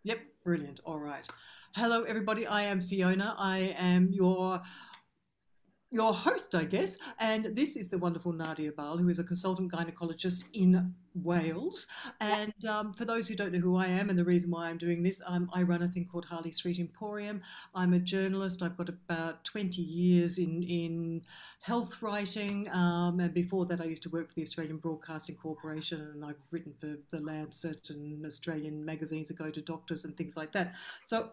Yep, brilliant. All right. Hello, everybody. I am Fiona. I am your host, I guess, and this is the wonderful Nadia Bhal, who is a consultant gynecologist in Wales. And for those who don't know who I am and the reason why I'm doing this, I run a thing called Harley Street Emporium. I'm a journalist. I've got about 20 years in health writing, and before that, I used to work for the Australian Broadcasting Corporation, and I've written for the Lancet and Australian magazines that go to doctors and things like that. So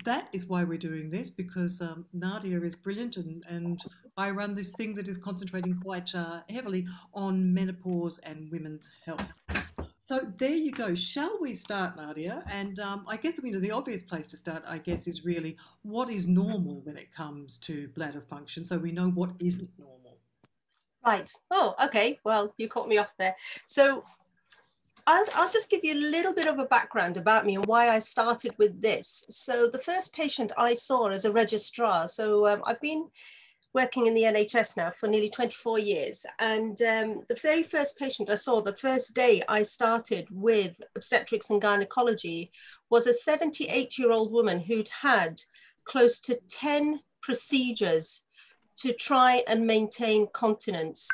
that is why we're doing this because Nadia is brilliant and I run this thing that is concentrating quite heavily on menopause and women's health. So there you go. Shall we start, Nadia? And I guess the obvious place to start, I guess, is really what is normal when it comes to bladder function, so we know what isn't normal. Right. Oh, okay. Well, you caught me off there. So I'll just give you a little bit of a background about me and why I started with this. So the first patient I saw as a registrar, so I've been working in the NHS now for nearly 24 years. And the very first patient I saw, the first day I started with obstetrics and gynecology, was a 78-year-old woman who'd had close to 10 procedures to try and maintain continence.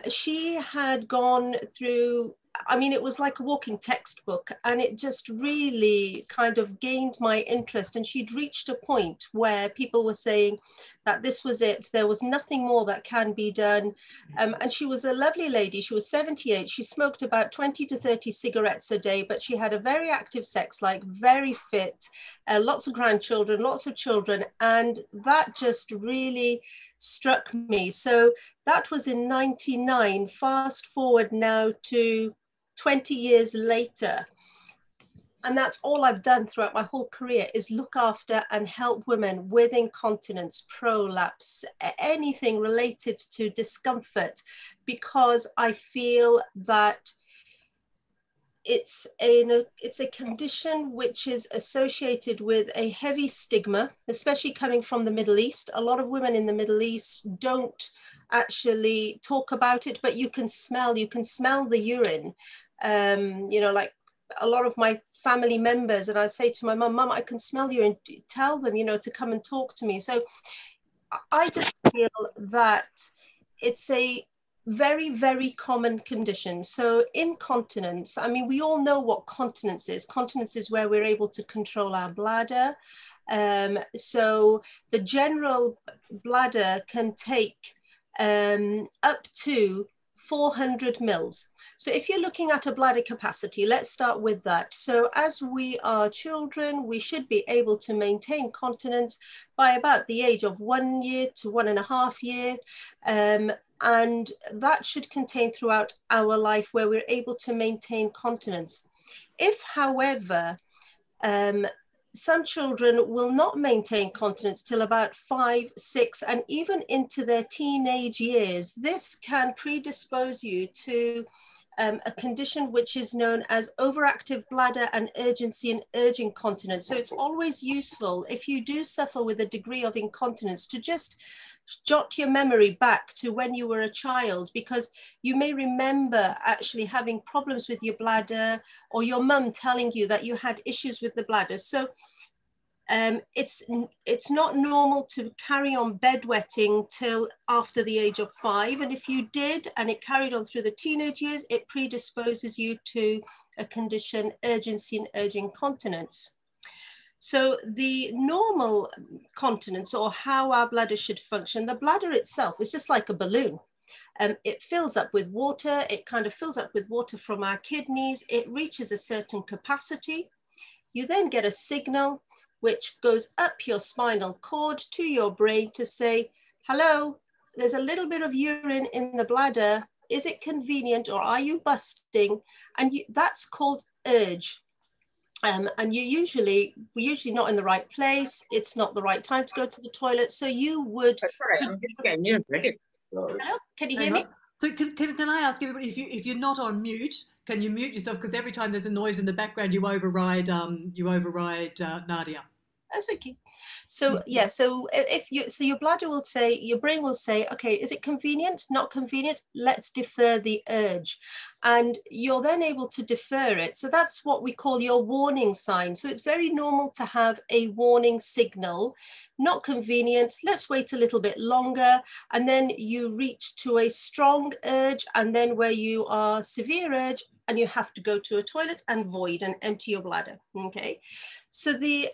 She had gone through, I mean, it was like a walking textbook, and it just really kind of gained my interest. And she'd reached a point where people were saying that this was it. There was nothing more that can be done. And she was a lovely lady. She was 78. She smoked about 20 to 30 cigarettes a day, but she had a very active sex life, very fit, lots of grandchildren, lots of children. And that just really struck me. So that was in 99. Fast forward now to 20 years later. And that's all I've done throughout my whole career is look after and help women with incontinence, prolapse, anything related to discomfort, because I feel that it's a condition which is associated with a heavy stigma, especially coming from the Middle East. A lot of women in the Middle East don't actually talk about it, but you can smell the urine. Like a lot of my family members, and I'd say to my mum, I can smell you, and tell them, to come and talk to me. So I just feel that it's a very, very common condition. So incontinence, I mean, we all know what continence is. Continence is where we're able to control our bladder. So the general bladder can take up to 400 mils. So if you're looking at a bladder capacity, let's start with that. So as we are children, we should be able to maintain continence by about the age of 1 year to 1.5 years. And that should contain throughout our life where we're able to maintain continence. If, however, some children will not maintain continence till about 5, 6, and even into their teenage years. This can predispose you to a condition which is known as overactive bladder and urgency and urge incontinence. So it's always useful if you do suffer with a degree of incontinence to just jot your memory back to when you were a child, because you may remember actually having problems with your bladder, or your mum telling you that you had issues with the bladder. So it's not normal to carry on bedwetting till after the age of 5. And if you did, and it carried on through the teenage years, it predisposes you to a condition, urgency and urge incontinence. So the normal continence, or how our bladder should function, the bladder itself is just like a balloon. It fills up with water. It kind of fills up with water from our kidneys. It reaches a certain capacity. You then get a signal which goes up your spinal cord to your brain to say, hello, there's a little bit of urine in the bladder. Is it convenient, or are you busting? And that's called urge. And we're usually not in the right place. It's not the right time to go to the toilet. So you would. That's right. I'm just getting you ready. Hello? Can you hear me? So can I ask everybody, if you're not on mute, can you mute yourself? Because every time there's a noise in the background, you override Nadia. That's okay. So yeah, so if you, so your bladder will say, your brain will say, okay, is it convenient? Not convenient? Let's defer the urge. And you're then able to defer it. So that's what we call your warning sign. So it's very normal to have a warning signal. Not convenient, let's wait a little bit longer. And then you reach to a strong urge, and then where you are severe urge, and you have to go to a toilet and void and empty your bladder, okay? So the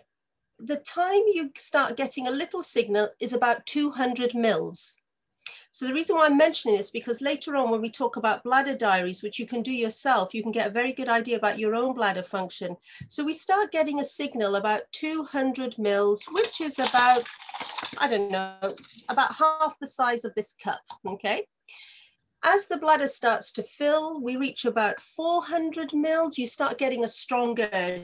time you start getting a little signal is about 200 mils. So the reason why I'm mentioning this, because later on when we talk about bladder diaries, which you can do yourself, you can get a very good idea about your own bladder function. So we start getting a signal about 200 mils, which is about, I don't know, about half the size of this cup, okay? As the bladder starts to fill, we reach about 400 mils, you start getting a stronger urge.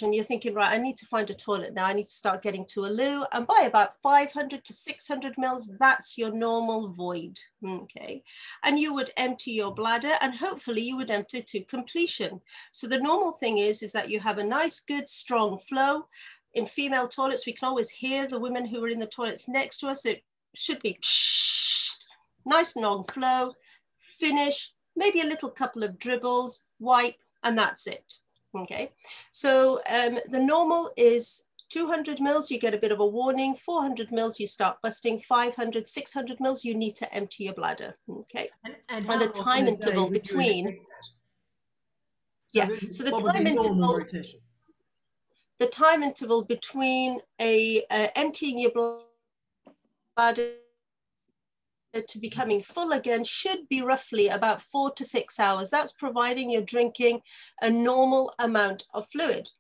And you're thinking, right, I need to find a toilet now. I need to start getting to a loo. And by about 500 to 600 mils, that's your normal void, okay? And you would empty your bladder, and hopefully you would empty to completion. So the normal thing is that you have a nice, good, strong flow. In female toilets, we can always hear the women who are in the toilets next to us. It should be nice long flow, finish, maybe a little couple of dribbles, wipe, and that's it. Okay, so the normal is 200 mils, you get a bit of a warning, 400 mils, you start busting, 500, 600 mils, you need to empty your bladder, okay? And the time interval between, so so the time interval, rotation? The time interval between emptying your bladder to becoming full again should be roughly about 4 to 6 hours. That's providing you're drinking a normal amount of fluid.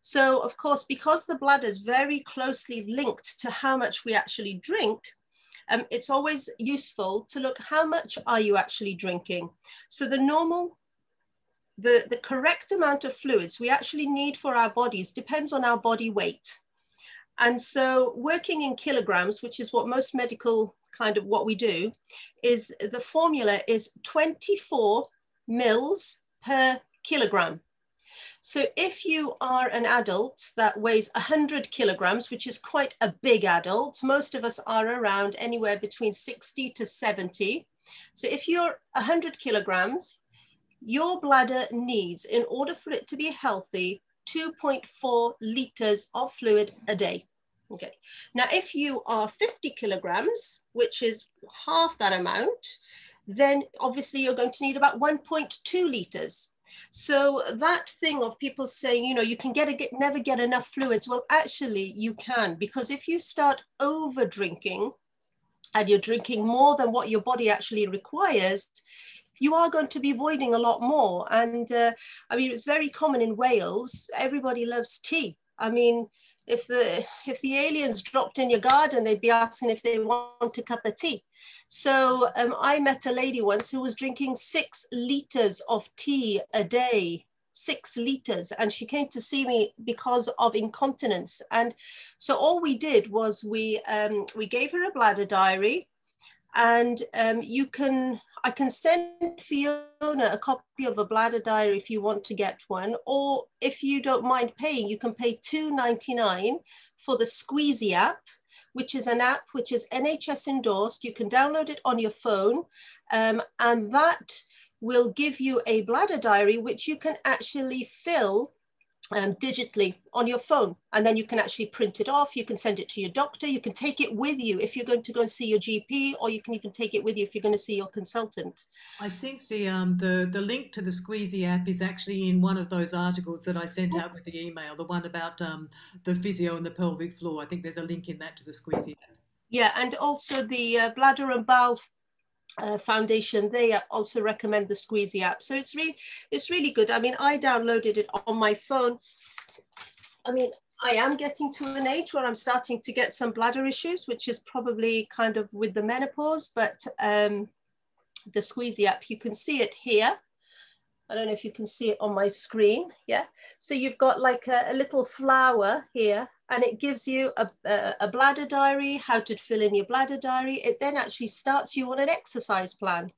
So of course, because the bladder is very closely linked to how much we actually drink, it's always useful to look how much are you actually drinking. So the normal, the correct amount of fluids we actually need for our bodies depends on our body weight. And so working in kilograms, which is what most medical kind of what we do, is the formula is 24 mils per kilogram. So if you are an adult that weighs 100 kilograms, which is quite a big adult, most of us are around anywhere between 60 to 70. So if you're 100 kilograms, your bladder needs, in order for it to be healthy, 2.4 liters of fluid a day. Okay, now if you are 50 kilograms, which is half that amount, then obviously you're going to need about 1.2 liters. So that thing of people saying, you know, you can never get enough fluids. Well, actually you can, because if you start over drinking and you're drinking more than what your body actually requires, you are going to be voiding a lot more. And I mean, it's very common in Wales. Everybody loves tea. I mean, if the aliens dropped in your garden, they'd be asking if they want a cup of tea. So I met a lady once who was drinking 6 liters of tea a day, 6 liters. And she came to see me because of incontinence. And so all we did was we gave her a bladder diary, and I can send Fiona a copy of a bladder diary if you want to get one, or if you don't mind paying, you can pay $2.99 for the Squeezy app, which is an app which is NHS endorsed. You can download it on your phone, and that will give you a bladder diary, which you can actually fill digitally on your phone, and then you can actually print it off. You can send it to your doctor. You can take it with you if you're going to go and see your GP, or you can even take it with you if you're going to see your consultant. I think the link to the Squeezy app is actually in one of those articles that I sent out with the email, the one about the physio and the pelvic floor. I think there's a link in that to the Squeezy app. Yeah, and also the Bladder and Bowel Foundation, they also recommend the Squeezy app. So it's really good. I mean, I downloaded it on my phone. I mean, I am getting to an age where I'm starting to get some bladder issues, which is probably kind of with the menopause, but the Squeezy app, you can see it here. I don't know if you can see it on my screen. Yeah. So you've got like a little flower here, and it gives you a bladder diary, how to fill in your bladder diary. It then actually starts you on an exercise plan,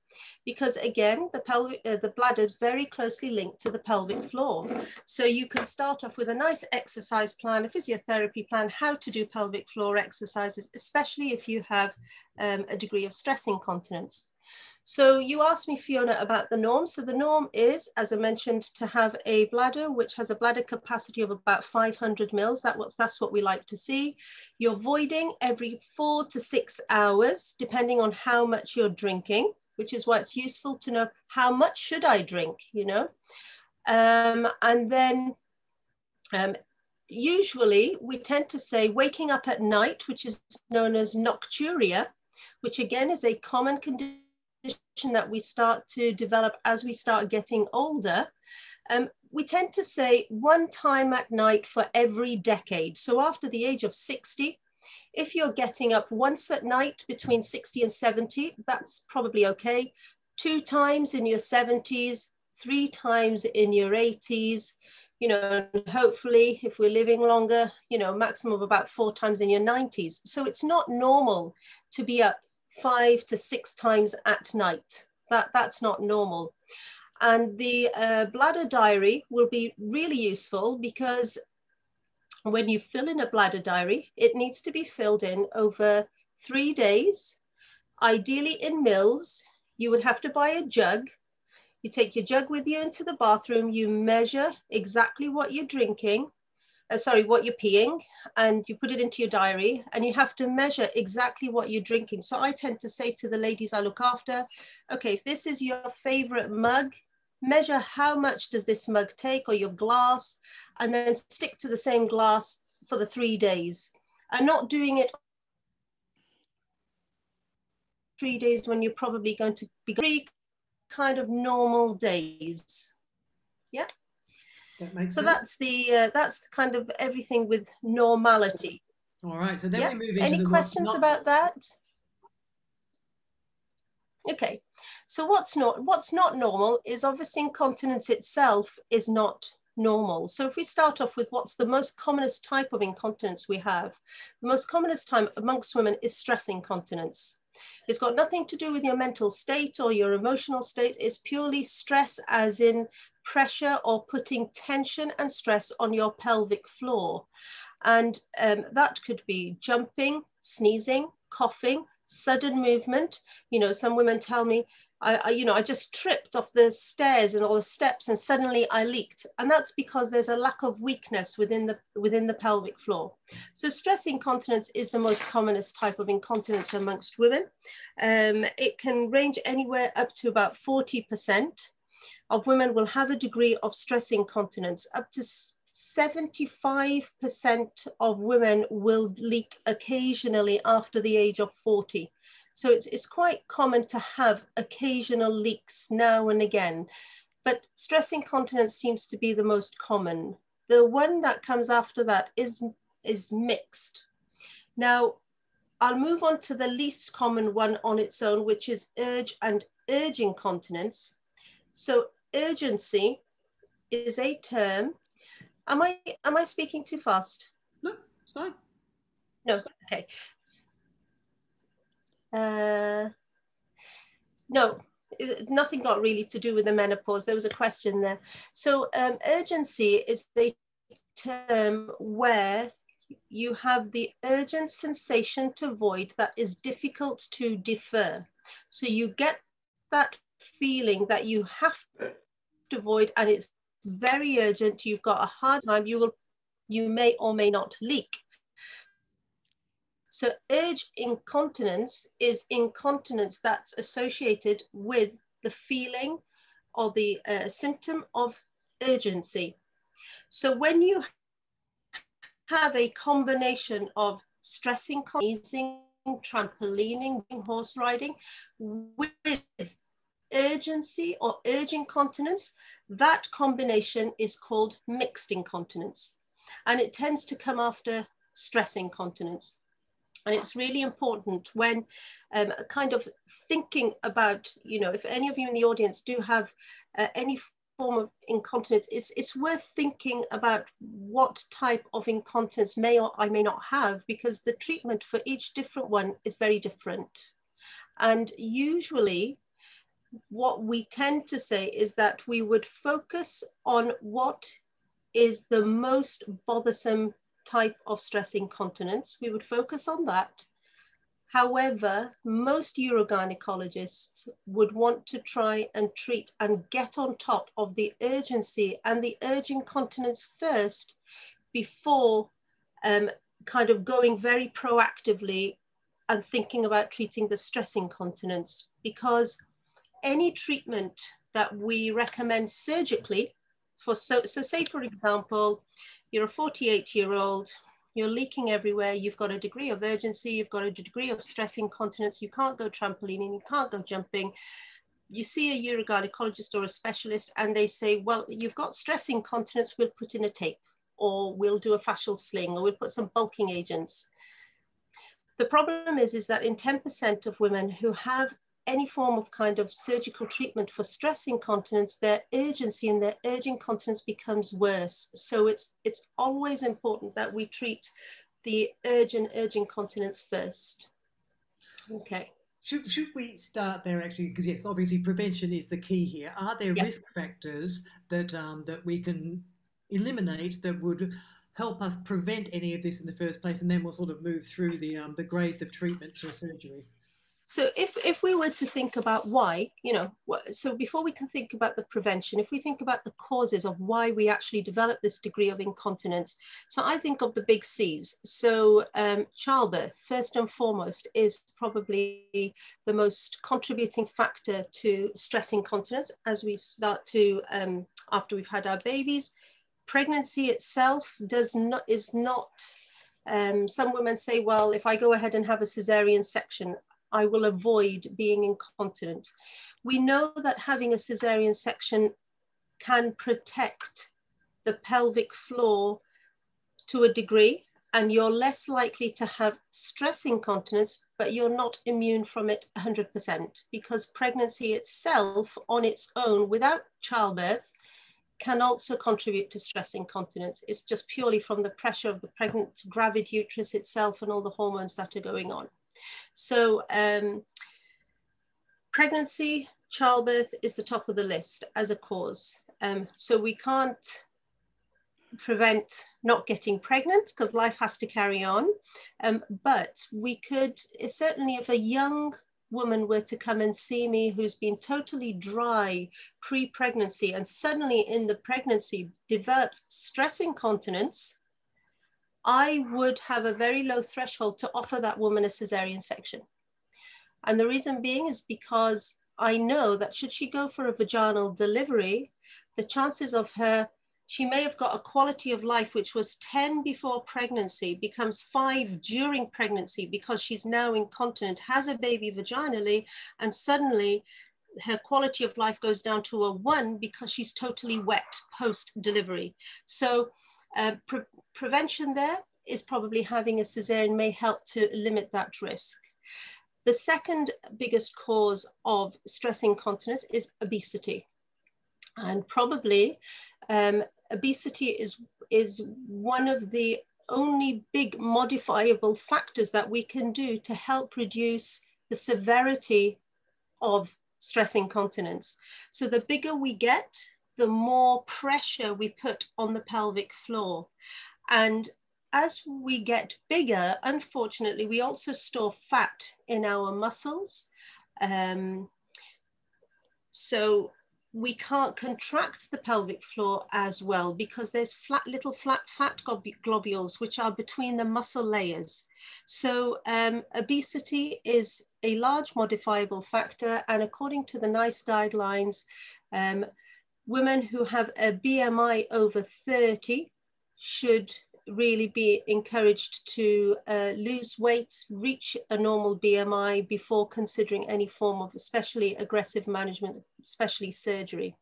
because again, the bladder is very closely linked to the pelvic floor. So you can start off with a nice exercise plan, a physiotherapy plan, how to do pelvic floor exercises, especially if you have a degree of stress incontinence. So you asked me, Fiona, about the norm. So the norm is, as I mentioned, to have a bladder which has a bladder capacity of about 500 mils. That's what we like to see. You're voiding every 4 to 6 hours, depending on how much you're drinking, which is why it's useful to know how much should I drink, you know. And then usually we tend to say waking up at night, which is known as nocturia, which again is a common condition that we start to develop as we start getting older. We tend to say 1 time at night for every decade. So after the age of 60, if you're getting up once at night between 60 and 70, that's probably okay. 2 times in your 70s, 3 times in your 80s, you know, and hopefully if we're living longer, you know, maximum of about 4 times in your 90s. So it's not normal to be up 5 to 6 times at night. That's not normal. And the bladder diary will be really useful, because when you fill in a bladder diary, it needs to be filled in over 3 days, ideally in mils. You would have to buy a jug. You take your jug with you into the bathroom, you measure exactly what you're drinking, what you're peeing, and you put it into your diary, and you have to measure exactly what you're drinking. So I tend to say to the ladies I look after, okay, if this is your favorite mug, measure how much does this mug take, or your glass, and then stick to the same glass for the 3 days, and not doing it 3 days when you're probably going to be 3 kind of normal days. Yeah. That makes so sense. that's kind of everything with normality. All right, so then we move into any the questions about that? Okay, so what's not normal is obviously incontinence itself is not normal. So if we start off with what's the most commonest type of incontinence we have, the most commonest type amongst women is stress incontinence. It's got nothing to do with your mental state or your emotional state. It's purely stress, as in pressure or putting tension and stress on your pelvic floor. And that could be jumping, sneezing, coughing, sudden movement. You know, some women tell me, I just tripped off the stairs and all the steps and suddenly I leaked. And that's because there's a lack of weakness within the pelvic floor. So stress incontinence is the most commonest type of incontinence amongst women. It can range anywhere up to about 40% of women will have a degree of stress incontinence. Up to 75% of women will leak occasionally after the age of 40. So it's quite common to have occasional leaks now and again, but stress incontinence seems to be the most common. The one that comes after that is mixed. Now, I'll move on to the least common one on its own, which is urge and urge incontinence. So urgency is a term. Am I speaking too fast? No, it's fine. No, okay. No, nothing got really to do with the menopause. There was a question there. So urgency is a term where you have the urgent sensation to void that is difficult to defer. So you get that feeling that you have to void and it's very urgent. You've got a hard time. You may or may not leak. So urge incontinence is incontinence that's associated with the feeling or the symptom of urgency. So when you have a combination of stressing, sneezing, trampolining, horse riding with urgency or urge incontinence, that combination is called mixed incontinence. And it tends to come after stress incontinence. And it's really important when kind of thinking about, you know, if any of you in the audience do have any form of incontinence, it's worth thinking about what type of incontinence may or I may not have, because the treatment for each different one is very different. And usually what we tend to say is that we would focus on what is the most bothersome type of stress incontinence. We would focus on that. However, most urogynecologists would want to try and treat and get on top of the urgency and the urge incontinence first before kind of going very proactively and thinking about treating the stress incontinence, because any treatment that we recommend surgically for, so say for example, you're a 48-year-old, you're leaking everywhere, you've got a degree of urgency, you've got a degree of stress incontinence, you can't go trampolining, you can't go jumping. You see a urogynecologist or a specialist and they say, well, you've got stress incontinence, we'll put in a tape, or we'll do a fascial sling, or we'll put some bulking agents. The problem is that in 10% of women who have any form of kind of surgical treatment for stress incontinence, their urgency and their urge incontinence becomes worse. So it's always important that we treat the urge and urge incontinence first. Okay. Should we start there actually? Because yes, obviously prevention is the key here. Are there risk factors that that we can eliminate that would help us prevent any of this in the first place, and then we'll sort of move through the grades of treatment for surgery? So if we were to think about why, so before we can think about the prevention, if we think about the causes of why we actually develop this degree of incontinence, so I think of the big C's. So childbirth, first and foremost, is probably the most contributing factor to stress incontinence as we start to, after we've had our babies. Pregnancy itself is not, some women say, well, if I go ahead and have a cesarean section, I will avoid being incontinent. We know that having a cesarean section can protect the pelvic floor to a degree, and you're less likely to have stress incontinence, but you're not immune from it 100%, because pregnancy itself on its own without childbirth can also contribute to stress incontinence. It's just purely from the pressure of the pregnant gravid uterus itself and all the hormones that are going on. So pregnancy, childbirth is the top of the list as a cause. So we can't prevent not getting pregnant because life has to carry on. But we could, certainly if a young woman were to come and see me who's been totally dry pre-pregnancy and suddenly in the pregnancy develops stress incontinence, I would have a very low threshold to offer that woman a cesarean section. And the reason being is because I know that should she go for a vaginal delivery, the chances of her, she may have got a quality of life which was 10 before pregnancy, becomes 5 during pregnancy because she's now incontinent, has a baby vaginally, and suddenly her quality of life goes down to a 1 because she's totally wet post-delivery. So prevention there is probably having a cesarean may help to limit that risk. The second biggest cause of stress incontinence is obesity. And probably obesity is one of the only big modifiable factors that we can do to help reduce the severity of stress incontinence. So the bigger we get, the more pressure we put on the pelvic floor. And as we get bigger, unfortunately, we also store fat in our muscles. So we can't contract the pelvic floor as well because there's little fat globules which are between the muscle layers. So obesity is a large modifiable factor, and according to the NICE guidelines, women who have a BMI over 30 should really be encouraged to lose weight, reach a normal BMI before considering any form of especially aggressive management, especially surgery.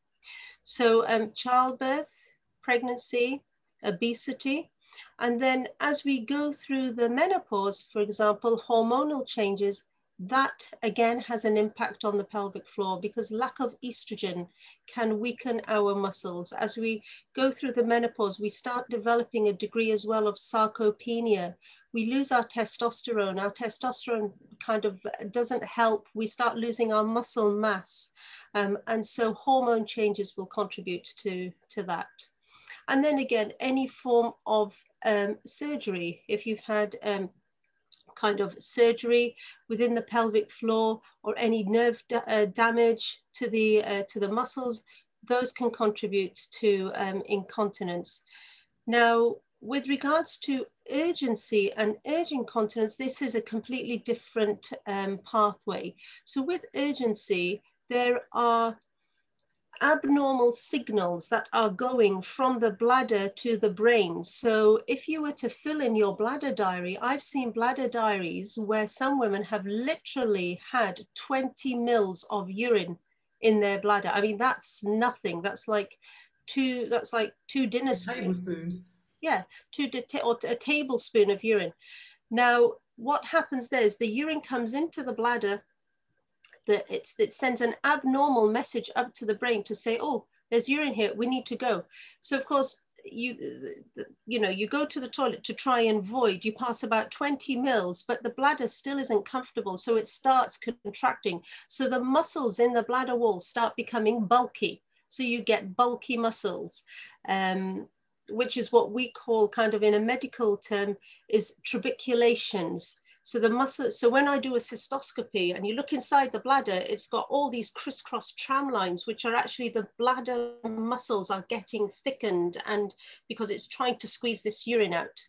So childbirth, pregnancy, obesity, and then as we go through the menopause, for example, hormonal changes, that again has an impact on the pelvic floor, because lack of estrogen can weaken our muscles. As we go through the menopause, we start developing a degree as well of sarcopenia. We lose our testosterone. Our testosterone kind of doesn't help. We start losing our muscle mass. And so hormone changes will contribute to that. And then again, any form of surgery, if you've had kind of surgery within the pelvic floor, or any nerve damage to the muscles, those can contribute to incontinence. Now, with regards to urgency and urge incontinence, this is a completely different pathway. So with urgency, there are abnormal signals that are going from the bladder to the brain. So if you were to fill in your bladder diary, I've seen bladder diaries where some women have literally had 20 mils of urine in their bladder. I mean, that's nothing. That's like two dinner tablespoons. Yeah, or a tablespoon of urine. Now, what happens there is the urine comes into the bladder, it sends an abnormal message up to the brain to say, oh, there's urine here, we need to go. So of course, you go to the toilet to try and void, you pass about 20 mils, but the bladder still isn't comfortable. So it starts contracting. So the muscles in the bladder wall start becoming bulky. So you get bulky muscles, which is what we call, kind of in a medical term, is trabeculations. So the muscle, so when I do a cystoscopy and you look inside the bladder, it's got all these crisscross tram lines, which are actually the bladder muscles are getting thickened, and because it's trying to squeeze this urine out.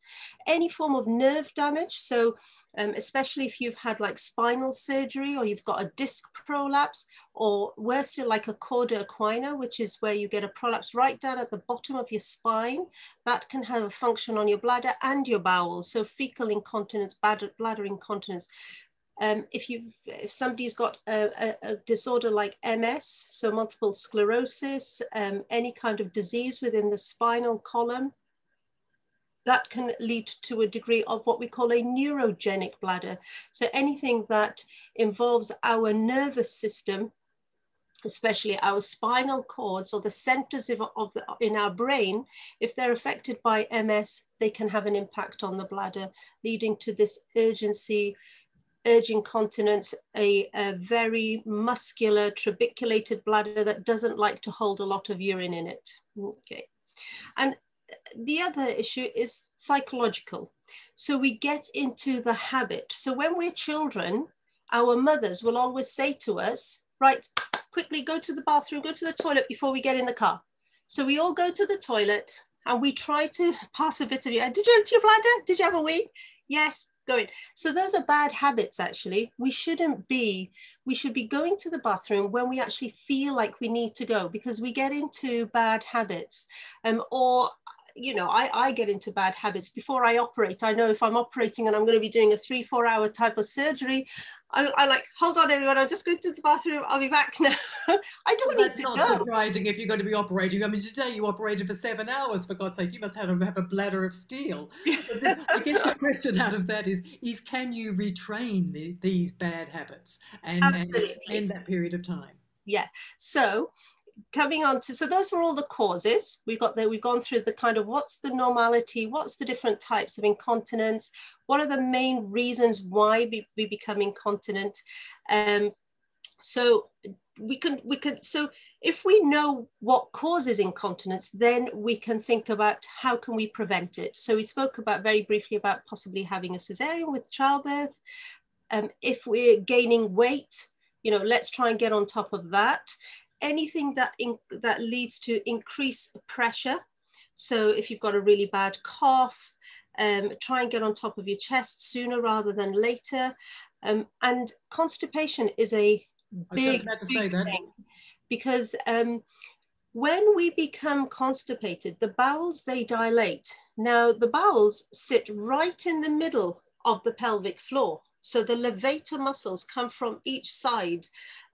Any form of nerve damage, so especially if you've had like spinal surgery, or you've got a disc prolapse, or worse still, like a cauda equina, which is where you get a prolapse right down at the bottom of your spine, that can have a function on your bladder and your bowels. So fecal incontinence, bladder incontinence. If somebody's got a disorder like MS, so multiple sclerosis, any kind of disease within the spinal column, that can lead to a degree of what we call a neurogenic bladder. So anything that involves our nervous system, especially our spinal cords or the centers in our brain, if they're affected by MS, they can have an impact on the bladder, leading to this urge incontinence, a very muscular, trabeculated bladder that doesn't like to hold a lot of urine in it. Okay. And the other issue is psychological. So we get into the habit. So when we're children, our mothers will always say to us, right, quickly go to the bathroom, go to the toilet before we get in the car. So we all go to the toilet and we try to pass a bit of urine. Did you empty your bladder? Did you have a wee? Yes, go in. So those are bad habits, actually. We should be going to the bathroom when we actually feel like we need to go, because we get into bad habits. I get into bad habits before I operate. I know if I'm operating and I'm going to be doing a 3-4 hour type of surgery, I like, hold on everyone, I'll just go to the bathroom, I'll be back now. I don't need to go. That's not surprising if you're going to be operating. I mean, today you operated for 7 hours, for God's sake, you must have a bladder of steel. I guess the question out of that is can you retrain these bad habits and extend that period of time? Yeah, so coming on to, so those were all the causes. We've gone through the kind of what's the normality, what's the different types of incontinence, what are the main reasons why we become incontinent. So so if we know what causes incontinence, then we can think about how can we prevent it. So we spoke about very briefly about possibly having a cesarean with childbirth. If we're gaining weight, let's try and get on top of that. Anything that leads to increased pressure. So if you've got a really bad cough, try and get on top of your chest sooner rather than later. And constipation is a big thing, because when we become constipated, the bowels, they dilate. Now the bowels sit right in the middle of the pelvic floor. So the levator muscles come from each side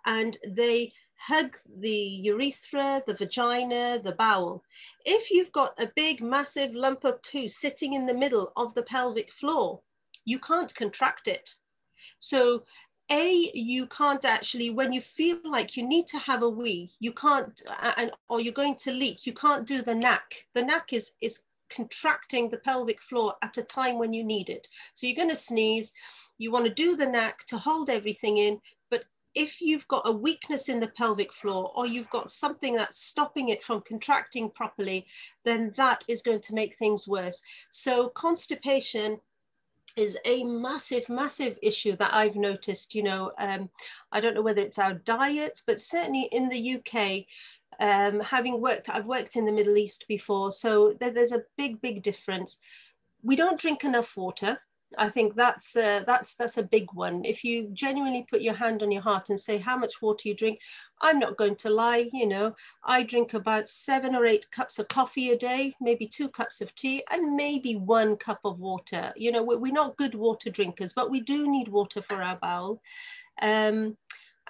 and they hug the urethra, the vagina, the bowel. If you've got a big, massive lump of poo sitting in the middle of the pelvic floor, you can't contract it. So you can't actually, when you feel like you need to have a wee, you can't, or you're going to leak, you can't do the knack. The knack is contracting the pelvic floor at a time when you need it. So you're going to sneeze, you want to do the knack to hold everything in, but if you've got a weakness in the pelvic floor, or you've got something that's stopping it from contracting properly, then that is going to make things worse. So constipation is a massive, massive issue that I've noticed. You know, I don't know whether it's our diet, but certainly in the UK, I've worked in the Middle East before, so there's a big difference. We don't drink enough water. I think that's a big one. If you genuinely put your hand on your heart and say how much water you drink, I'm not going to lie. You know, I drink about 7 or 8 cups of coffee a day, maybe 2 cups of tea, and maybe 1 cup of water. You know, we're not good water drinkers, but we do need water for our bowel.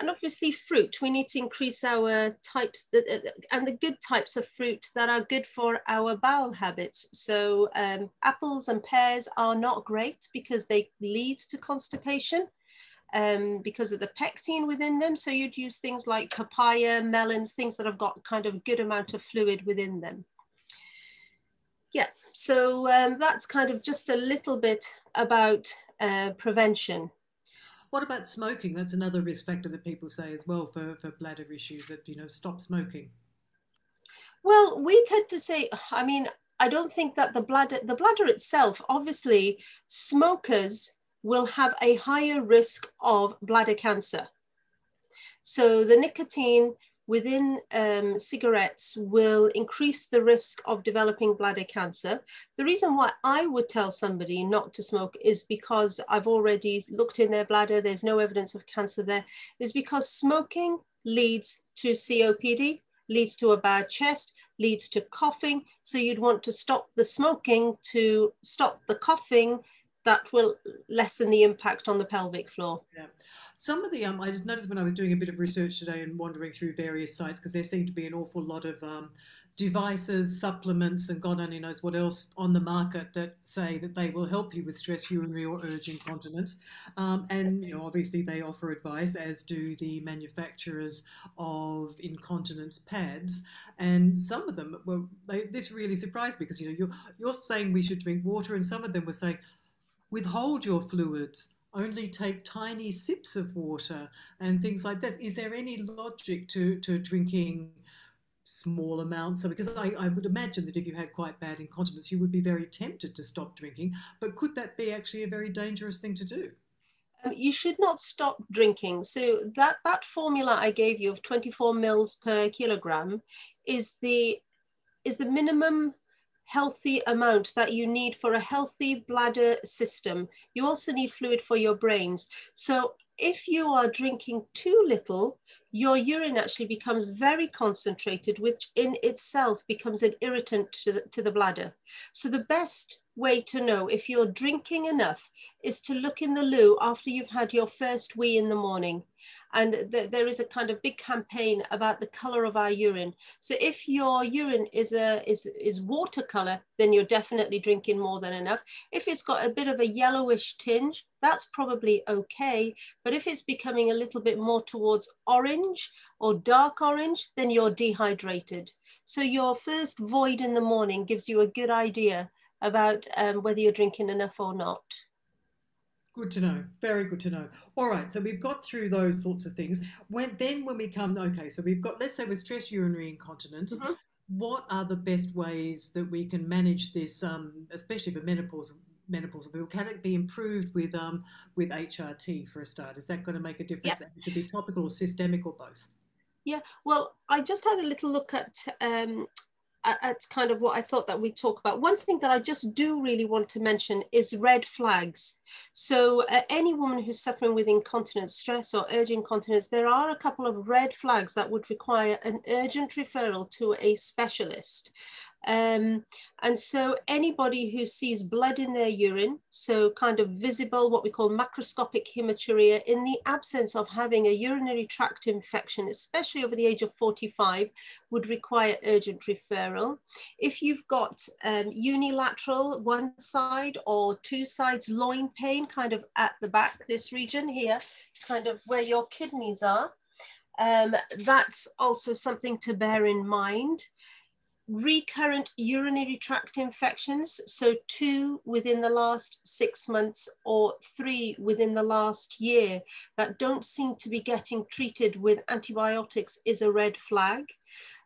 And obviously fruit, we need to increase our types and the good types of fruit that are good for our bowel habits. So apples and pears are not great because they lead to constipation because of the pectin within them. So you'd use things like papaya, melons, things that have got kind of a good amount of fluid within them. Yeah, so that's kind of just a little bit about prevention. What about smoking? That's another risk factor that people say as well for bladder issues, that, you know, stop smoking. Well, we tend to say, I mean, I don't think that the bladder itself, obviously, smokers will have a higher risk of bladder cancer. So the nicotine within cigarettes will increase the risk of developing bladder cancer. The reason why I would tell somebody not to smoke is because I've already looked in their bladder, there's no evidence of cancer there, is because smoking leads to COPD, leads to a bad chest, leads to coughing. So you'd want to stop the smoking to stop the coughing. That will lessen the impact on the pelvic floor. Yeah. Some of the, I just noticed when I was doing a bit of research today and wandering through various sites, because there seem to be an awful lot of devices, supplements, and God only knows what else on the market that say that they will help you with stress urinary or urge incontinence. And, you know, obviously they offer advice, as do the manufacturers of incontinence pads. And some of them this really surprised me, because, you know, you're saying we should drink water, and some of them were saying, withhold your fluids, only take tiny sips of water and things like this. Is there any logic to drinking small amounts? So, because I would imagine that if you had quite bad incontinence, you would be very tempted to stop drinking. But could that be actually a very dangerous thing to do? You should not stop drinking. So that formula I gave you of 24 mils per kilogram is the minimum healthy amount that you need for a healthy bladder system. You also need fluid for your brains. So if you are drinking too little, your urine actually becomes very concentrated, which in itself becomes an irritant to the bladder. So the best way to know if you're drinking enough is to look in the loo after you've had your first wee in the morning. And there is a kind of big campaign about the color of our urine. So if your urine is watercolor, then you're definitely drinking more than enough. If it's got a bit of a yellowish tinge, that's probably okay. But if it's becoming a little bit more towards orange or dark orange, then you're dehydrated. So your first void in the morning gives you a good idea about whether you're drinking enough or not. Good to know. Very good to know. All right, so we've got through those sorts of things. When we come, okay, so we've got, let's say with stress urinary incontinence, what are the best ways that we can manage this, especially for menopausal people? Can it be improved with HRT for a start? Is that going to make a difference? Yeah. It should be topical or systemic or both? Yeah, well, I just had a little look at kind of what I thought that we'd talk about. One thing that I just do really want to mention is red flags. So any woman who's suffering with incontinence, stress or urge incontinence, there are a couple of red flags that would require an urgent referral to a specialist. And so anybody who sees blood in their urine, so kind of visible, what we call macroscopic hematuria, in the absence of having a urinary tract infection, especially over the age of 45, would require urgent referral. If you've got unilateral, one side or two sides loin pain, kind of at the back, this region here, kind of where your kidneys are, that's also something to bear in mind. Recurrent urinary tract infections, so 2 within the last 6 months or 3 within the last year that don't seem to be getting treated with antibiotics, is a red flag.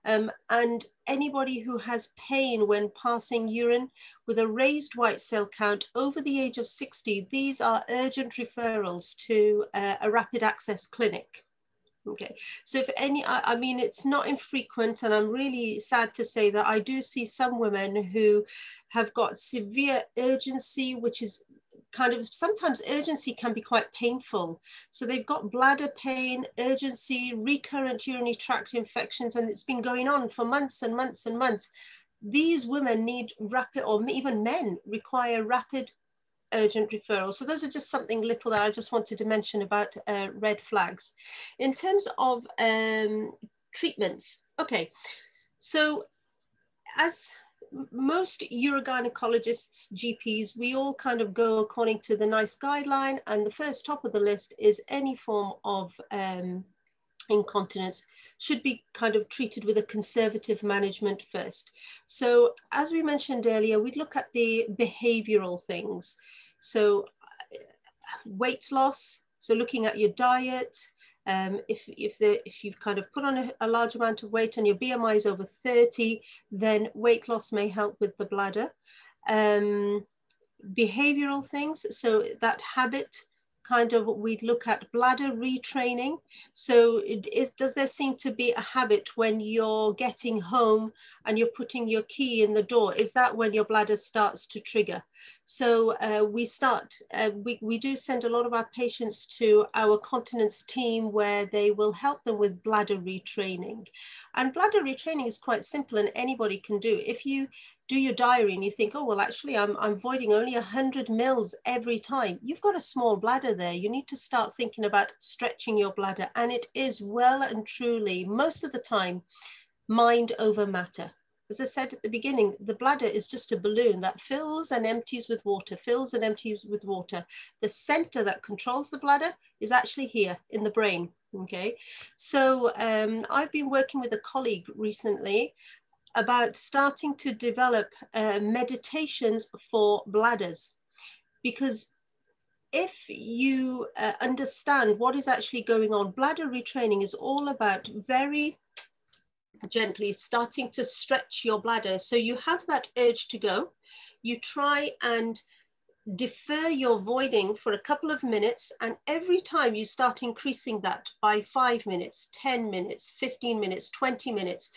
And anybody who has pain when passing urine with a raised white cell count over the age of 60, these are urgent referrals to a rapid access clinic. Okay, so if any, I mean, it's not infrequent, and I'm really sad to say that I do see some women who have got severe urgency, which is kind of, sometimes urgency can be quite painful. So they've got bladder pain, urgency, recurrent urinary tract infections, and it's been going on for months and months and months. These women need rapid, or even men require rapid urgent referral. So those are just something little that I just wanted to mention about red flags. In terms of treatments, okay, so as most urogynecologists, GPs, we all kind of go according to the NICE guideline, and the first top of the list is any form of incontinence should be kind of treated with a conservative management first. So as we mentioned earlier, we'd look at the behavioral things. So weight loss, so looking at your diet, if you've kind of put on a large amount of weight and your BMI is over 30, then weight loss may help with the bladder. Behavioral things, so that habit, kind of, we'd look at bladder retraining. So does there seem to be a habit when you're getting home and you're putting your key in the door? Is that when your bladder starts to trigger? So we do send a lot of our patients to our continence team, where they will help them with bladder retraining. And bladder retraining is quite simple and anybody can do. If you do your diary and you think, oh, well, actually, I'm voiding only 100 mils every time, you've got a small bladder there. You need to start thinking about stretching your bladder. And it is well and truly, most of the time, mind over matter. As I said at the beginning, the bladder is just a balloon that fills and empties with water, fills and empties with water. The center that controls the bladder is actually here in the brain. Okay, so I've been working with a colleague recently about starting to develop meditations for bladders, because if you understand what is actually going on, bladder retraining is all about very gently starting to stretch your bladder. So you have that urge to go, you try and defer your voiding for a couple of minutes, and every time you start increasing that by 5 minutes, 10 minutes, 15 minutes, 20 minutes,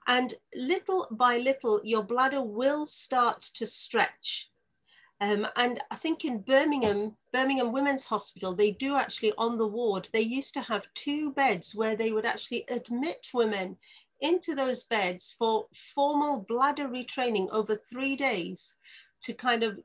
and little by little your bladder will start to stretch. And I think in Birmingham Women's Hospital, they do actually, on the ward, they used to have 2 beds where they would actually admit women into those beds for formal bladder retraining over 3 days to kind of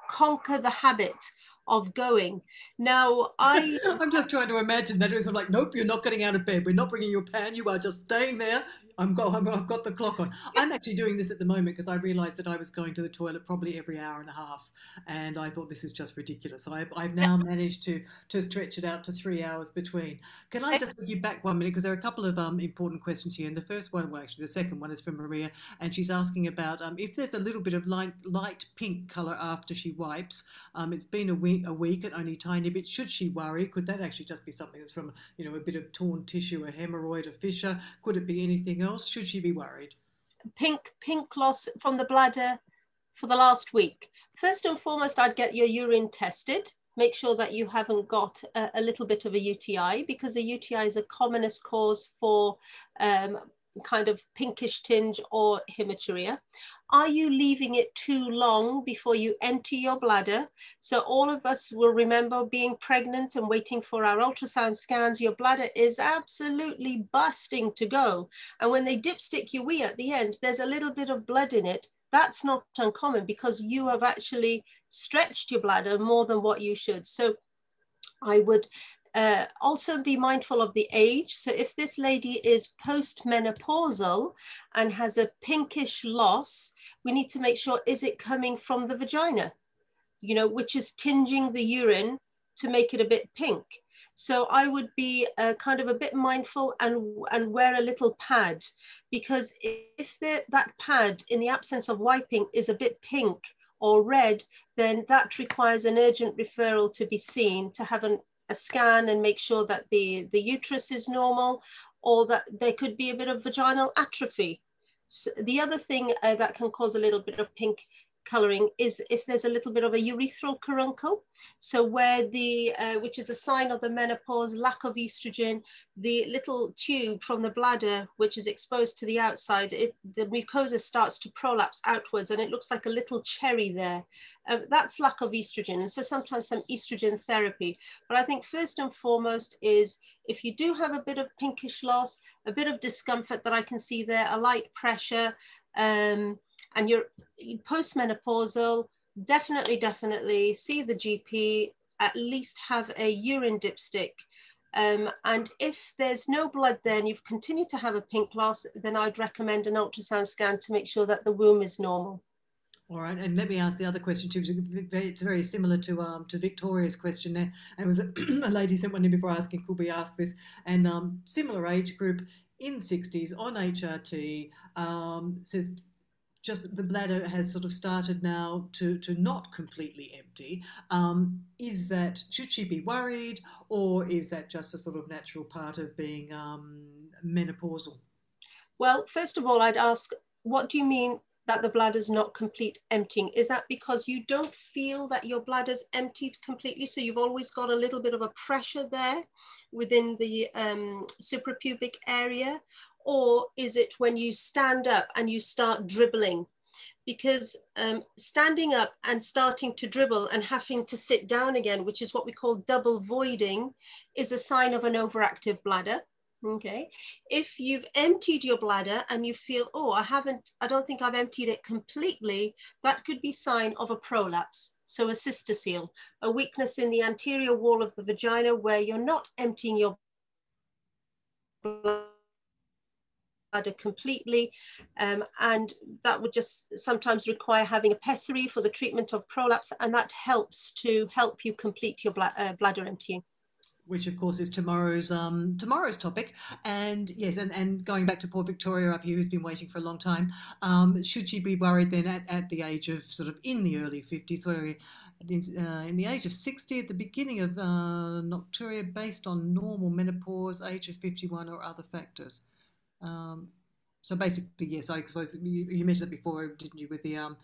conquer the habit of going. Now, I'm just trying to imagine that. It was like, nope, you're not getting out of bed. We're not bringing your pan. You are just staying there. I've got the clock on. I'm actually doing this at the moment because I realized that I was going to the toilet probably every hour and a half, and I thought this is just ridiculous. So I've now managed to stretch it out to 3 hours between. Can I just take you back 1 minute, because there are a couple of important questions here, and the first one, well, actually the second one is from Maria, and she's asking about if there's a little bit of light pink color after she wipes. It's been a week and only a tiny bit. Should she worry? Could that actually just be something that's from, a bit of torn tissue, a hemorrhoid, a fissure? Could it be anything else? Should she be worried? Pink loss from the bladder for the last week. First and foremost, I'd get your urine tested. Make sure that you haven't got a little bit of a UTI, because a UTI is a commonest cause for kind of pinkish tinge or hematuria? Are you leaving it too long before you empty your bladder? So all of us will remember being pregnant and waiting for our ultrasound scans. Your bladder is absolutely busting to go. And when they dipstick your wee at the end, there's a little bit of blood in it. That's not uncommon because you have actually stretched your bladder more than what you should. So I would also be mindful of the age. So if this lady is postmenopausal and has a pinkish loss, we need to make sure, is it coming from the vagina, you know, which is tinging the urine to make it a bit pink. So I would be kind of a bit mindful and wear a little pad, because if that pad, in the absence of wiping, is a bit pink or red, then that requires an urgent referral to be seen, to have a scan and make sure that the uterus is normal, or that there could be a bit of vaginal atrophy. So the other thing that can cause a little bit of pink coloring is if there's a little bit of a urethral caruncle. So where the, which is a sign of the menopause, lack of estrogen, the little tube from the bladder, which is exposed to the outside, the mucosa starts to prolapse outwards and it looks like a little cherry there. That's lack of estrogen. And so sometimes some estrogen therapy. But I think first and foremost is, if you do have a bit of pinkish loss, a bit of discomfort that I can see there, a light pressure, and you're postmenopausal, definitely see the GP, at least have a urine dipstick. And if there's no blood there and you've continued to have a pink loss, then I'd recommend an ultrasound scan to make sure that the womb is normal. All right, and let me ask the other question too. It's very similar to Victoria's question there. And it was a lady sent one in before asking, could we ask this? And similar age group, in 60s, on HRT, says just the bladder has sort of started now to not completely empty. Is that, should she be worried, or is that just a sort of natural part of being menopausal? Well, first of all, I'd ask, what do you mean that the bladder's not complete emptying? Is that because you don't feel that your bladder's emptied completely? So you've always got a little bit of a pressure there within the suprapubic area? Or is it when you stand up and you start dribbling? Because standing up and starting to dribble and having to sit down again, which is what we call double voiding, is a sign of an overactive bladder. Okay, if you've emptied your bladder and you feel, oh, I don't think I've emptied it completely, that could be sign of a prolapse. So a cystocele, a weakness in the anterior wall of the vagina where you're not emptying your bladder completely, and that would just sometimes require having a pessary for the treatment of prolapse, and that helps to help you complete your bladder emptying. Which of course is tomorrow's topic. And yes, and going back to poor Victoria up here, who's been waiting for a long time, should she be worried then at the age of sort of in the early 50s, in the age of 60, at the beginning of nocturia, based on normal menopause, age of 51, or other factors? So basically, yes, I suppose you mentioned it before, didn't you, with the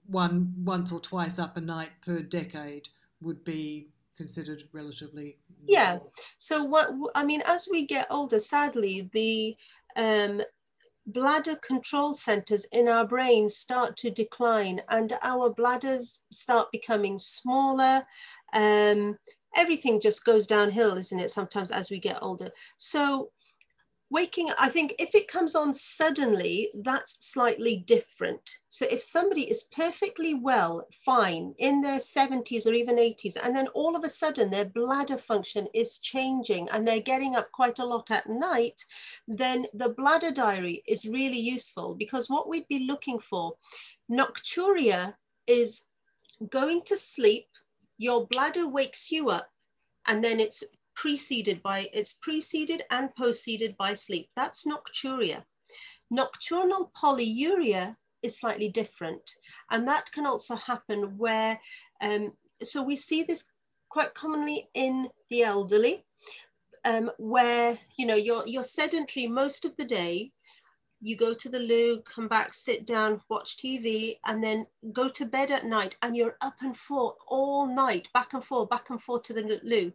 once or twice up a night per decade would be considered relatively normal. Yeah. So what I mean, as we get older, sadly, the bladder control centers in our brains start to decline and our bladders start becoming smaller. Everything just goes downhill, isn't it, sometimes as we get older. So waking, I think if it comes on suddenly, that's slightly different. So if somebody is perfectly well, fine, in their 70s or even 80s, and then all of a sudden their bladder function is changing and they're getting up quite a lot at night, then the bladder diary is really useful, because what we'd be looking for, nocturia is going to sleep, your bladder wakes you up, and then it's preceded and postceded by sleep. That's nocturia. Nocturnal polyuria is slightly different, and that can also happen where, so we see this quite commonly in the elderly, where, you know, you're sedentary most of the day. You go to the loo, come back, sit down, watch TV, and then go to bed at night, and you're up and forth all night, back and forth to the loo.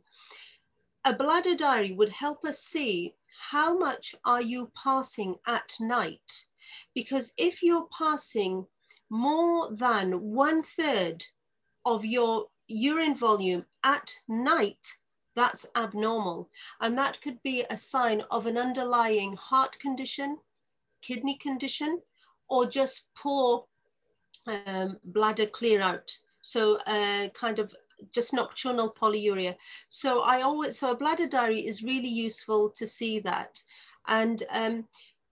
A bladder diary would help us see how much are you passing at night? Because if you're passing more than 1/3 of your urine volume at night, that's abnormal. And that could be a sign of an underlying heart condition, kidney condition, or just poor bladder clear out. So kind of just nocturnal polyuria. So a bladder diary is really useful to see that. And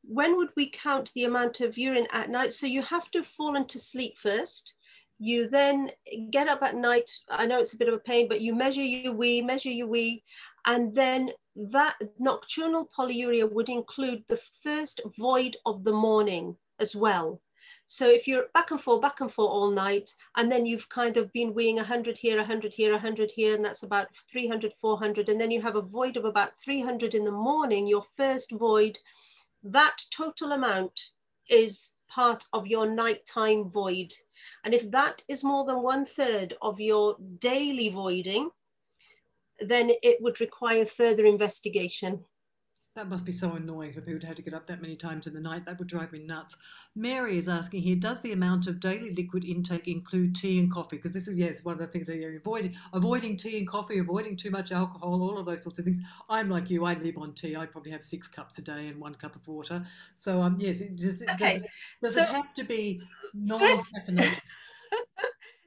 when would we count the amount of urine at night? So you have to fall into sleep first. You then get up at night. I know it's a bit of a pain, but you measure your wee, and then that nocturnal polyuria would include the first void of the morning as well. So if you're back and forth all night, and then you've kind of been weeing 100 here, 100 here, 100 here, and that's about 300, 400, and then you have a void of about 300 in the morning, your first void, that total amount is part of your nighttime void. And if that is more than 1/3 of your daily voiding, then it would require further investigation. That must be so annoying for people to have to get up that many times in the night. That would drive me nuts. Mary is asking here, does the amount of daily liquid intake include tea and coffee? Because this is, yes, one of the things that you're avoiding tea and coffee, avoiding too much alcohol, all of those sorts of things. I'm like you, I live on tea. I probably have 6 cups a day and 1 cup of water. So, yes, does it have to be non-caffeinated?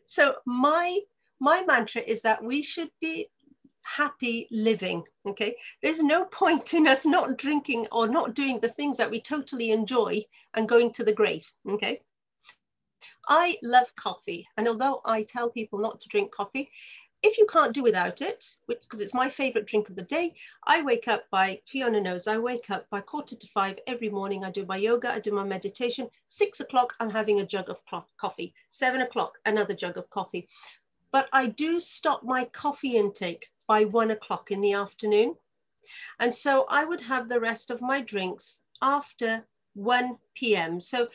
So my mantra is that we should be happy living. Okay, there's no point in us not drinking or not doing the things that we totally enjoy and going to the grave. Okay, I love coffee, and although I tell people not to drink coffee, if you can't do without it, because it's my favorite drink of the day, I wake up by, Fiona knows, I wake up by 4:45 every morning. I do my yoga, I do my meditation. 6 o'clock, I'm having a jug of coffee. 7 o'clock, another jug of coffee. But I do stop my coffee intake by 1 o'clock in the afternoon. And so I would have the rest of my drinks after 1 p.m. So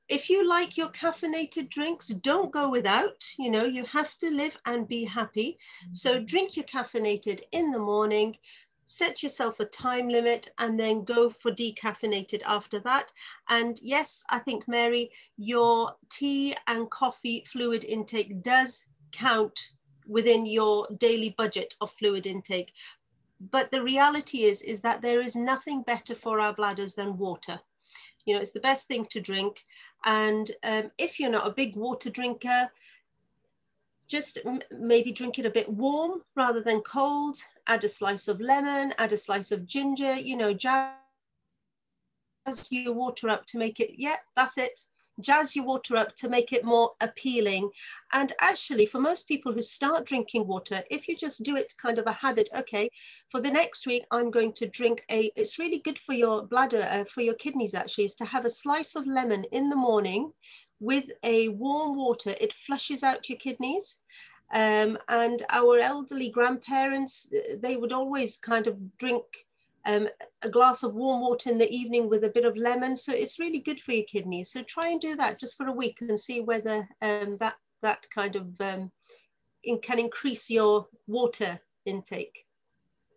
if you like your caffeinated drinks, don't go without. You know, you have to live and be happy. So drink your caffeinated in the morning, set yourself a time limit, and then go for decaffeinated after that. And yes, I think, Mary, your tea and coffee fluid intake does count within your daily budget of fluid intake. But the reality is that there is nothing better for our bladders than water. You know, it's the best thing to drink. And if you're not a big water drinker, just maybe drink it a bit warm rather than cold. Add a slice of lemon, add a slice of ginger, you know, jazz your water up to make it, yeah, that's it. Jazz your water up to make it more appealing. And actually, for most people who start drinking water, if you just do it kind of a habit, okay, for the next week, I'm going to drink it's really good for your bladder, for your kidneys actually, is to have a slice of lemon in the morning with a warm water. It flushes out your kidneys. And our elderly grandparents, they would always kind of drink a glass of warm water in the evening with a bit of lemon. So it's really good for your kidneys. So try and do that just for a week and see whether that kind of can increase your water intake.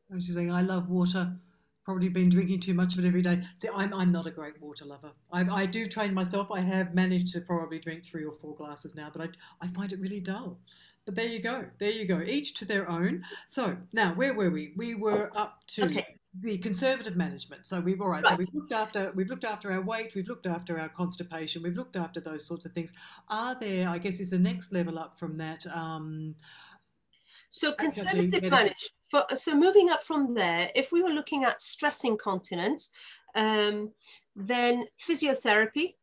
I was just saying, I love water. Probably been drinking too much of it every day. See, I'm not a great water lover. I do train myself. I have managed to probably drink 3 or 4 glasses now, but I find it really dull. But there you go. There you go. Each to their own. So now, where were we? We were up to the conservative management. So we've all right. So we've looked after our weight. We've looked after our constipation. We've looked after those sorts of things. Are there? I guess is the next level up from that. So conservative management. So moving up from there, if we were looking at stress incontinence, then physiotherapy.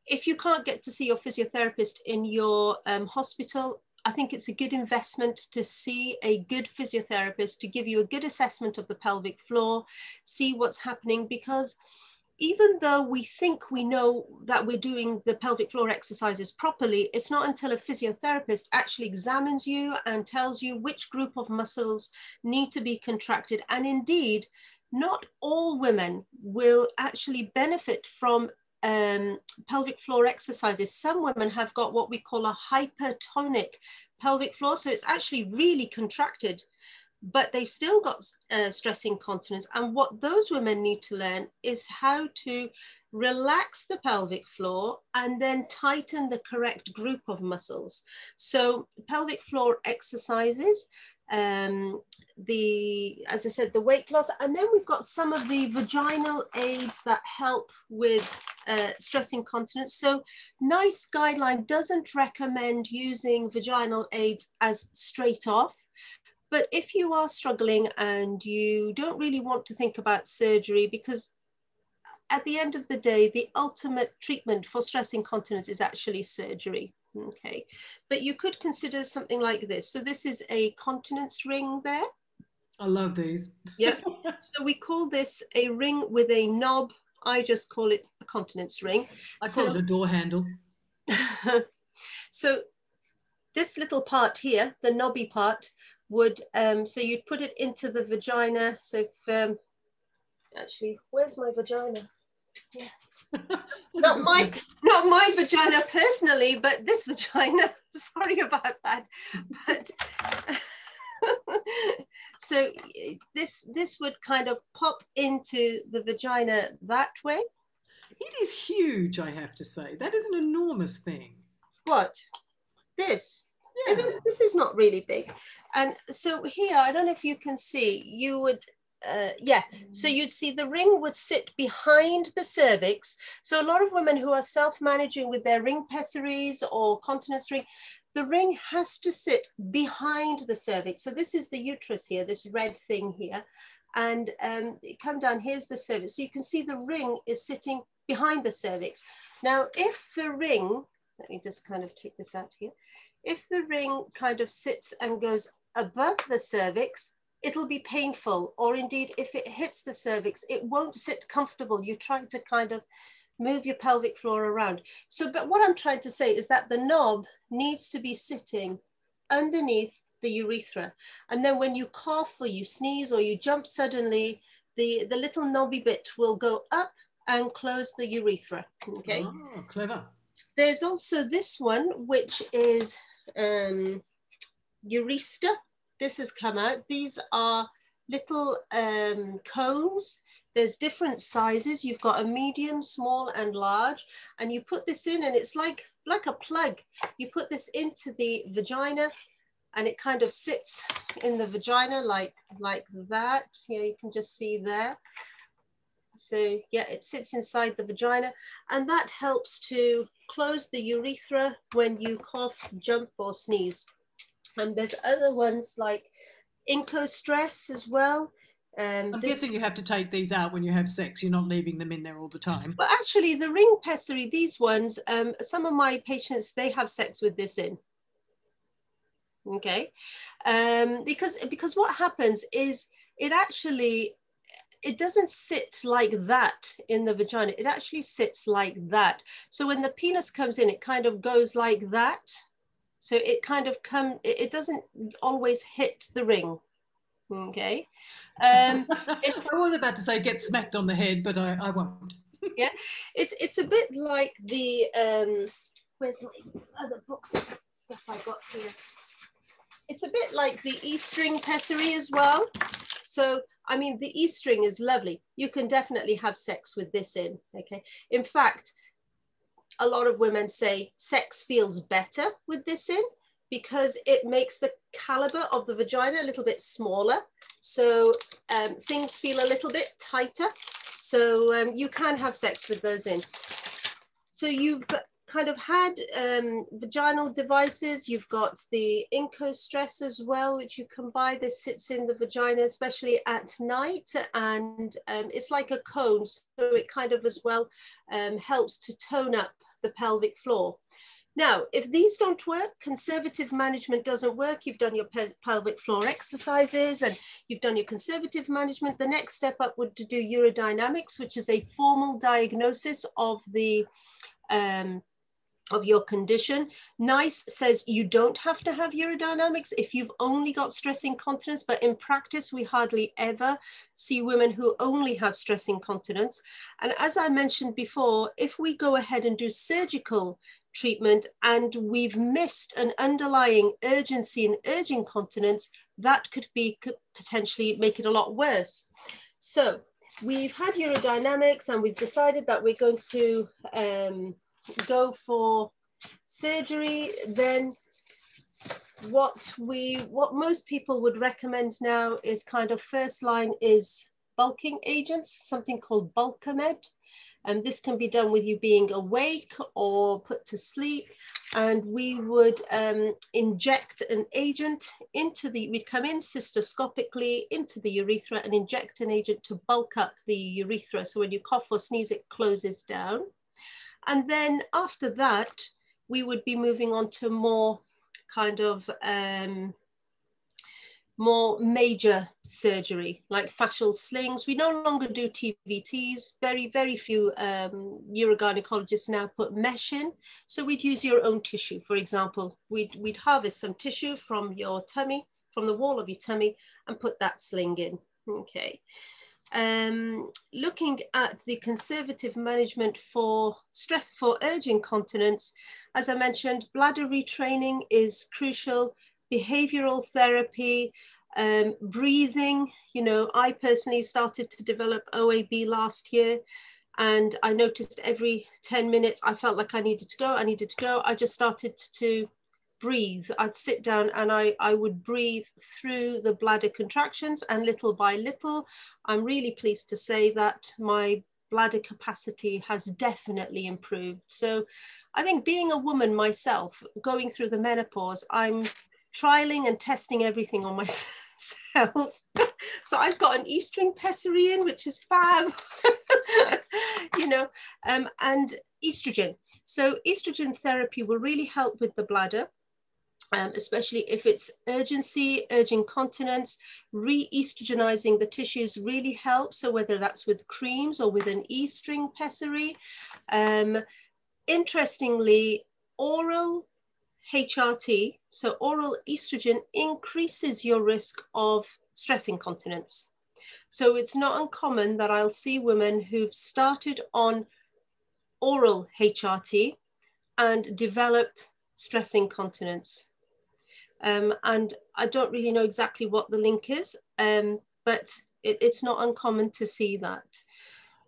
If you can't get to see your physiotherapist in your hospital, I think it's a good investment to see a good physiotherapist to give you a good assessment of the pelvic floor, see what's happening, because even though we think we know that we're doing the pelvic floor exercises properly, it's not until a physiotherapist actually examines you and tells you which group of muscles need to be contracted. And indeed, not all women will actually benefit from pelvic floor exercises. Some women have got what we call a hypertonic pelvic floor, so it's actually really contracted. but they've still got stress incontinence. And what those women need to learn is how to relax the pelvic floor and then tighten the correct group of muscles. So pelvic floor exercises, as I said, the weight loss, and then we've got some of the vaginal aids that help with stress incontinence. So NICE guideline doesn't recommend using vaginal aids as straight off. But if you are struggling and you don't really want to think about surgery, because at the end of the day, the ultimate treatment for stress incontinence is actually surgery. Okay, but you could consider something like this. So this is a continence ring there. I love these. Yeah. So we call this a ring with a knob. I just call it a continence ring. I call it a door handle. So this little part here, the knobby part, would, so you'd put it into the vagina. So if, actually, where's my vagina? Yeah. not my vagina personally, but this vagina. Sorry about that. But so this would kind of pop into the vagina that way. It is huge, I have to say. That is an enormous thing. What? This? Yeah. This is not really big. And so here, I don't know if you can see, you would, yeah, so you'd see the ring would sit behind the cervix. So a lot of women who are self-managing with their ring pessaries or continence ring, the ring has to sit behind the cervix. So this is the uterus here, this red thing here. And come down, here's the cervix. So you can see the ring is sitting behind the cervix. Now, if the ring, let me just kind of take this out here. If the ring kind of sits and goes above the cervix, it'll be painful. Or indeed, if it hits the cervix, it won't sit comfortable. You try to kind of move your pelvic floor around. So, but what I'm trying to say is that the knob needs to be sitting underneath the urethra. And then when you cough or you sneeze or you jump suddenly, the little knobby bit will go up and close the urethra, okay? Oh, clever. There's also this one, which is urista. This has come out. These are little cones. There's different sizes. You've got a medium, small, and large. And you put this in, and it's like a plug. You put this into the vagina, and it kind of sits in the vagina like that. Yeah, you can just see there. So yeah, it sits inside the vagina, and that helps to close the urethra when you cough, jump, or sneeze. And there's other ones like inco-stress as well. I'm guessing you have to take these out when you have sex. You're not leaving them in there all the time. But actually, the ring pessary, these ones, some of my patients, they have sex with this in. Okay, because what happens is it doesn't sit like that in the vagina. It actually sits like that. So when the penis comes in, it kind of goes like that. So it kind of it doesn't always hit the ring. Okay. I was about to say get smacked on the head, but I won't. Yeah, it's a bit like the, where's my other books stuff I got here? It's a bit like the E-string pessary as well. So, I mean, the E-string is lovely. You can definitely have sex with this in, okay? In fact, a lot of women say sex feels better with this in because it makes the caliber of the vagina a little bit smaller. So things feel a little bit tighter. So you can have sex with those in. So you've kind of had vaginal devices. You've got the inco-stress as well, which you can buy. This sits in the vagina, especially at night. And it's like a cone. So it kind of as well helps to tone up the pelvic floor. Now, if these don't work, conservative management doesn't work. You've done your pelvic floor exercises and you've done your conservative management. The next step up would to do urodynamics, which is a formal diagnosis of the of your condition. NICE says you don't have to have urodynamics if you've only got stress incontinence, but in practice, we hardly ever see women who only have stress incontinence. And as I mentioned before, if we go ahead and do surgical treatment and we've missed an underlying urgency in urge incontinence, that could potentially make it a lot worse. So we've had urodynamics and we've decided that we're going to go for surgery. Then what most people would recommend now is kind of first line is bulking agents, something called Bulkamed. And this can be done with you being awake or put to sleep. And we would inject an agent we'd come in cystoscopically into the urethra and inject an agent to bulk up the urethra. So when you cough or sneeze, it closes down. And then after that, we would be moving on to more kind of more major surgery, like fascial slings. We no longer do TVTs. Very, very few urogynecologists now put mesh in. So we'd use your own tissue. For example, we'd harvest some tissue from your tummy, from the wall of your tummy, and put that sling in. Okay. Looking at the conservative management for urge incontinence, as I mentioned, bladder retraining is crucial. Behavioral therapy, breathing. You know, I personally started to develop OAB last year, and I noticed every 10 minutes I felt like I needed to go. I just started to breathe. I'd sit down and I would breathe through the bladder contractions, and little by little, I'm really pleased to say that my bladder capacity has definitely improved. So I think, being a woman myself, going through the menopause, I'm trialing and testing everything on myself. So I've got an E-string pessary in, which is fab, you know, and estrogen. So estrogen therapy will really help with the bladder, especially if it's urge incontinence. Re-estrogenizing the tissues really helps. So whether that's with creams or with an E-string pessary. Interestingly, oral HRT, so oral estrogen, increases your risk of stress incontinence. So it's not uncommon that I'll see women who've started on oral HRT and develop stress incontinence. And I don't really know exactly what the link is, but it's not uncommon to see that.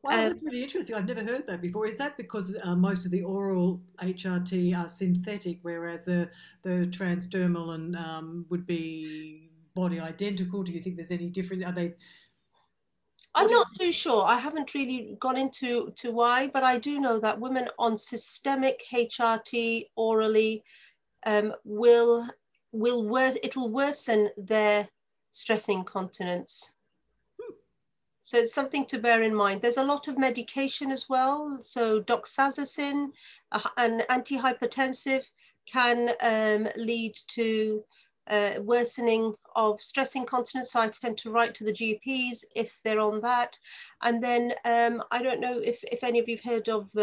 Wow, that's really interesting. I've never heard that before. Is that because most of the oral HRT are synthetic, whereas the transdermal and would be body identical? Do you think there's any difference? Are they? I'm not too sure. I haven't really gone into why, but I do know that women on systemic HRT orally it'll worsen their stress incontinence. So it's something to bear in mind. There's a lot of medication as well. So doxazosin, an antihypertensive, can lead to worsening of stress incontinence. So I tend to write to the GPs if they're on that. And then I don't know if any of you've heard of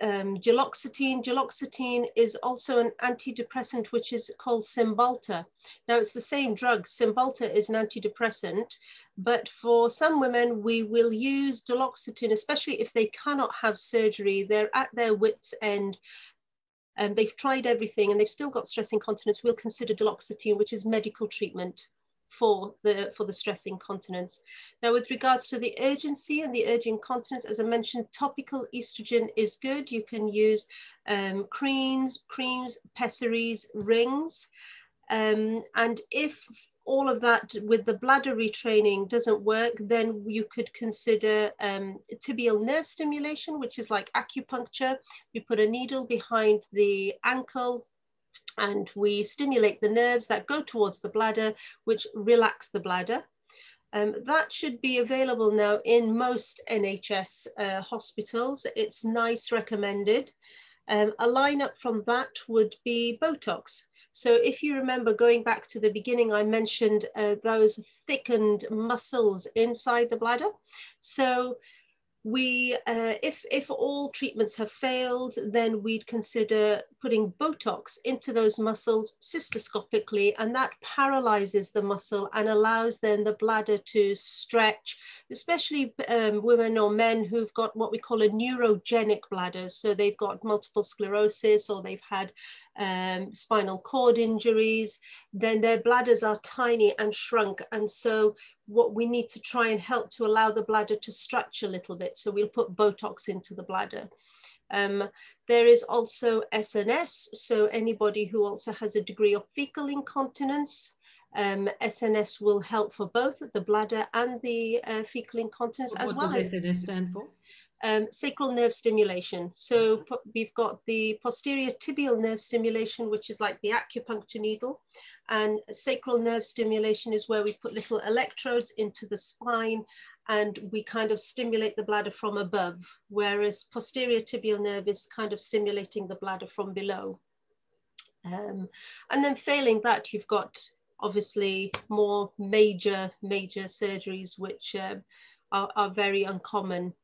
duloxetine. Duloxetine is also an antidepressant, which is called Cymbalta. Now it's the same drug. Cymbalta is an antidepressant, but for some women, we will use duloxetine, especially if they cannot have surgery. They're at their wits' end. And they've tried everything and they've still got stress incontinence. We'll consider duloxetine, which is medical treatment for the stress incontinence. Now, with regards to the urgency and the urge incontinence, as I mentioned, topical estrogen is good. You can use creams, pessaries, rings. And if all of that with the bladder retraining doesn't work, then you could consider tibial nerve stimulation, which is like acupuncture. You put a needle behind the ankle and we stimulate the nerves that go towards the bladder, which relax the bladder. That should be available now in most NHS hospitals. It's NICE recommended. A lineup from that would be Botox. So if you remember, going back to the beginning, I mentioned those thickened muscles inside the bladder. So if all treatments have failed, then we'd consider putting Botox into those muscles cystoscopically, and that paralyzes the muscle and allows then the bladder to stretch, especially women or men who've got what we call a neurogenic bladder. So they've got multiple sclerosis, or they've had spinal cord injuries, then their bladders are tiny and shrunk. And so what we need to try and help to allow the bladder to stretch a little bit. So we'll put Botox into the bladder. There is also SNS. So anybody who also has a degree of fecal incontinence, SNS will help for both the bladder and the fecal incontinence, as well as... What does SNS stand for? Sacral nerve stimulation. So we've got the posterior tibial nerve stimulation, which is like the acupuncture needle, and sacral nerve stimulation is where we put little electrodes into the spine and we kind of stimulate the bladder from above, whereas posterior tibial nerve is kind of stimulating the bladder from below. And then failing that, you've got obviously more major surgeries, which are very uncommon.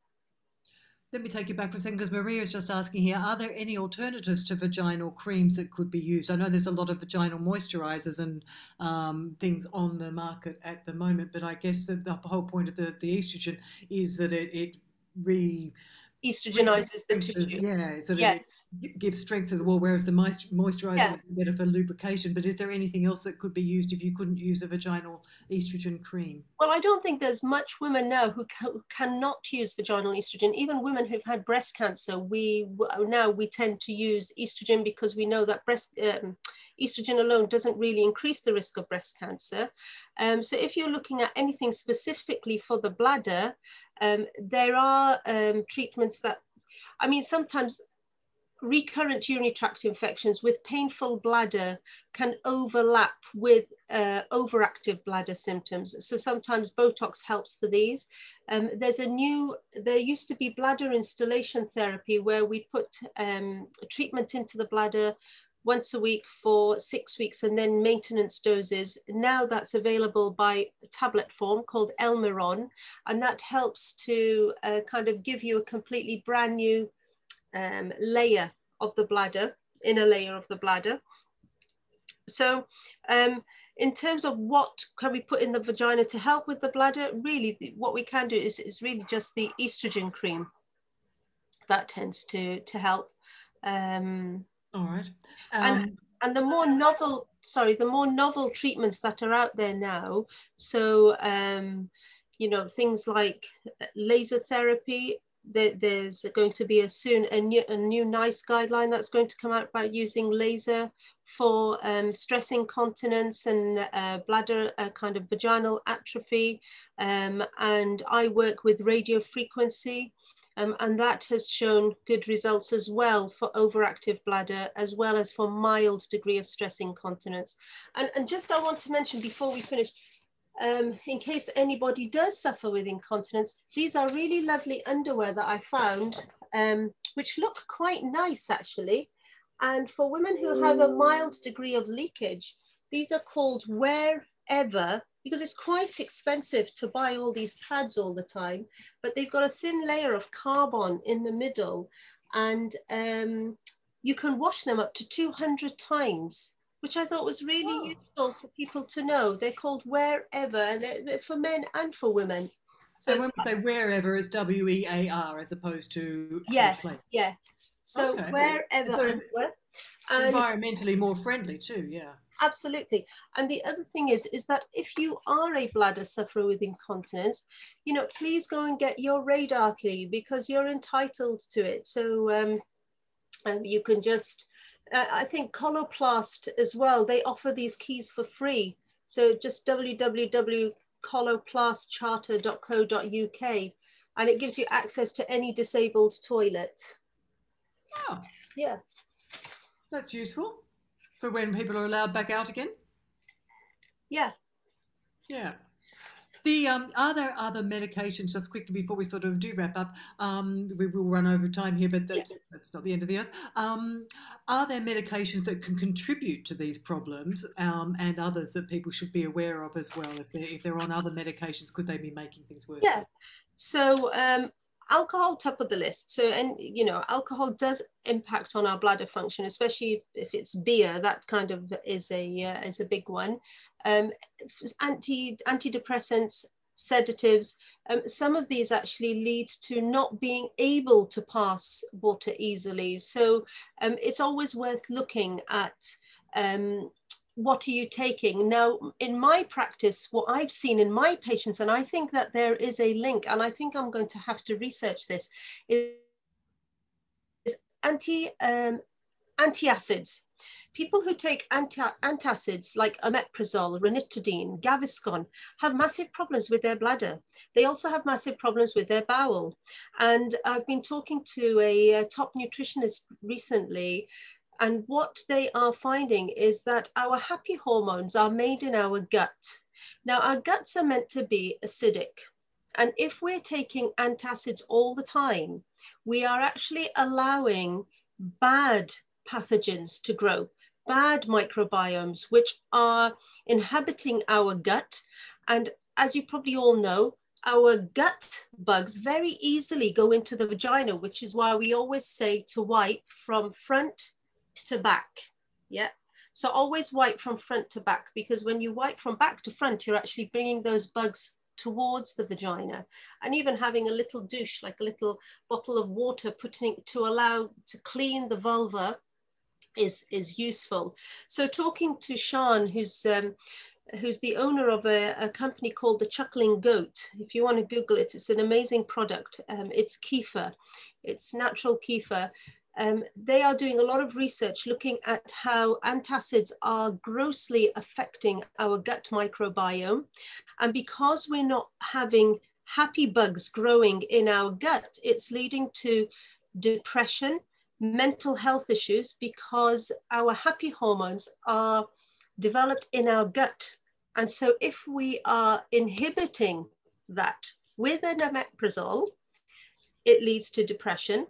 Let me take you back for a second, because Maria is just asking here, are there any alternatives to vaginal creams that could be used? I know there's a lot of vaginal moisturizers and things on the market at the moment, but I guess that the whole point of the estrogen is that it estrogenizes the tissue. Yeah, so yes. It gives strength to the wall, whereas the moisturizer would be better for lubrication. But is there anything else that could be used if you couldn't use a vaginal estrogen cream? Well, I don't think there's much women now who cannot use vaginal estrogen. Even women who've had breast cancer, we tend to use estrogen because we know that estrogen alone doesn't really increase the risk of breast cancer. So if you're looking at anything specifically for the bladder, there are treatments that, I mean, sometimes recurrent urinary tract infections with painful bladder can overlap with overactive bladder symptoms. So sometimes Botox helps for these. There used to be bladder installation therapy where we put treatment into the bladder once a week for 6 weeks and then maintenance doses. Now that's available by tablet form called Elmiron, and that helps to kind of give you a completely brand new layer of the bladder, inner layer of the bladder. So in terms of what can we put in the vagina to help with the bladder, really what we can do is really just the estrogen cream. That tends to help. All right. And the more novel treatments that are out there now, so you know, things like laser therapy. There's going to be a new NICE guideline that's going to come out about using laser for stress incontinence and bladder kind of vaginal atrophy. And I work with radio frequency. And that has shown good results as well for overactive bladder, as well as for mild degree of stress incontinence. And just I want to mention before we finish, in case anybody does suffer with incontinence, these are really lovely underwear that I found, which look quite nice actually. And for women who have a mild degree of leakage, these are called Wherever, because it's quite expensive to buy all these pads all the time, but they've got a thin layer of carbon in the middle, and you can wash them up to 200 times, which I thought was really useful for people to know. They're called Wherever, and they're for men and for women. So when we say wherever, it's WEAR as opposed to yes, yeah. So okay. Wherever, so and environmentally more friendly too, yeah. Absolutely. And the other thing is that if you are a bladder sufferer with incontinence, you know, please go and get your radar key because you're entitled to it. So you can just, I think Coloplast as well, they offer these keys for free. So just www.coloplastkcharter.co.uk, and it gives you access to any disabled toilet. Oh, yeah. That's useful. For when people are allowed back out again? Yeah. Yeah. Are there other medications, just quickly before we sort of do wrap up, we will run over time here, but that's not the end of the earth. Are there medications that can contribute to these problems and others that people should be aware of as well? If they're on other medications, could they be making things worse? Yeah. So alcohol, top of the list. So, and you know, alcohol does impact on our bladder function, especially if it's beer. That kind of is a big one. Antidepressants, sedatives. Some of these actually lead to not being able to pass water easily. So it's always worth looking at what are you taking? Now, in my practice, what I've seen in my patients, and I think that there is a link, and I think I'm going to have to research this, is antacids. People who take antacids like omeprazole, ranitidine, Gaviscon have massive problems with their bladder. They also have massive problems with their bowel. And I've been talking to a top nutritionist recently, and what they are finding is that our happy hormones are made in our gut. Now, our guts are meant to be acidic. And if we're taking antacids all the time, we are actually allowing bad pathogens to grow, bad microbiomes, which are inhabiting our gut. And as you probably all know, our gut bugs very easily go into the vagina, which is why we always say to wipe from front to back. Yeah. So always wipe from front to back, because when you wipe from back to front, you're actually bringing those bugs towards the vagina. And even having a little douche, like a little bottle of water, putting to allow to clean the vulva is useful. So talking to Sean, who's the owner of a company called the Chuckling Goat. If you want to Google it, it's an amazing product. It's kefir, it's natural kefir. They are doing a lot of research looking at how antacids are grossly affecting our gut microbiome. And because we're not having happy bugs growing in our gut, it's leading to depression, mental health issues, because our happy hormones are developed in our gut. And so if we are inhibiting that with an omeprazole, it leads to depression.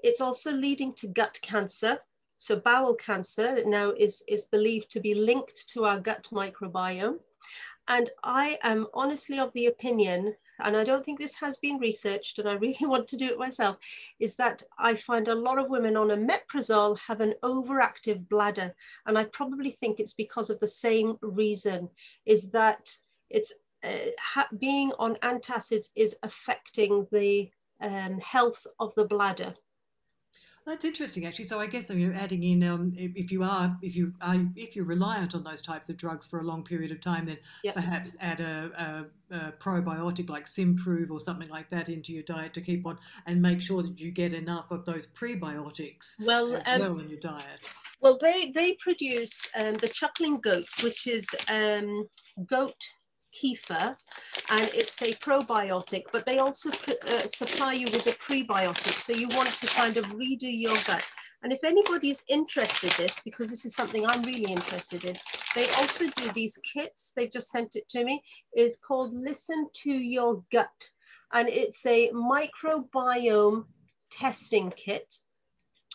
It's also leading to gut cancer. So bowel cancer now is believed to be linked to our gut microbiome. And I am honestly of the opinion, and I don't think this has been researched, and I really want to do it myself, is that I find a lot of women on omeprazole have an overactive bladder. And I probably think it's because of the same reason, is that it's being on antacids is affecting the health of the bladder. That's interesting, actually. So I guess you're adding in if you're reliant on those types of drugs for a long period of time, then Yep. perhaps add a probiotic like Simprove or something like that into your diet to keep on, and make sure that you get enough of those prebiotics as well in your diet. Well, they produce the Chuckling Goat, which is goat kefir, and it's a probiotic, but they also supply you with a prebiotic. So you want to kind of redo your gut. And if anybody is interested in this, because this is something I'm really interested in, they also do these kits. They've just sent it to me. It's called Listen to Your Gut. And it's a microbiome testing kit.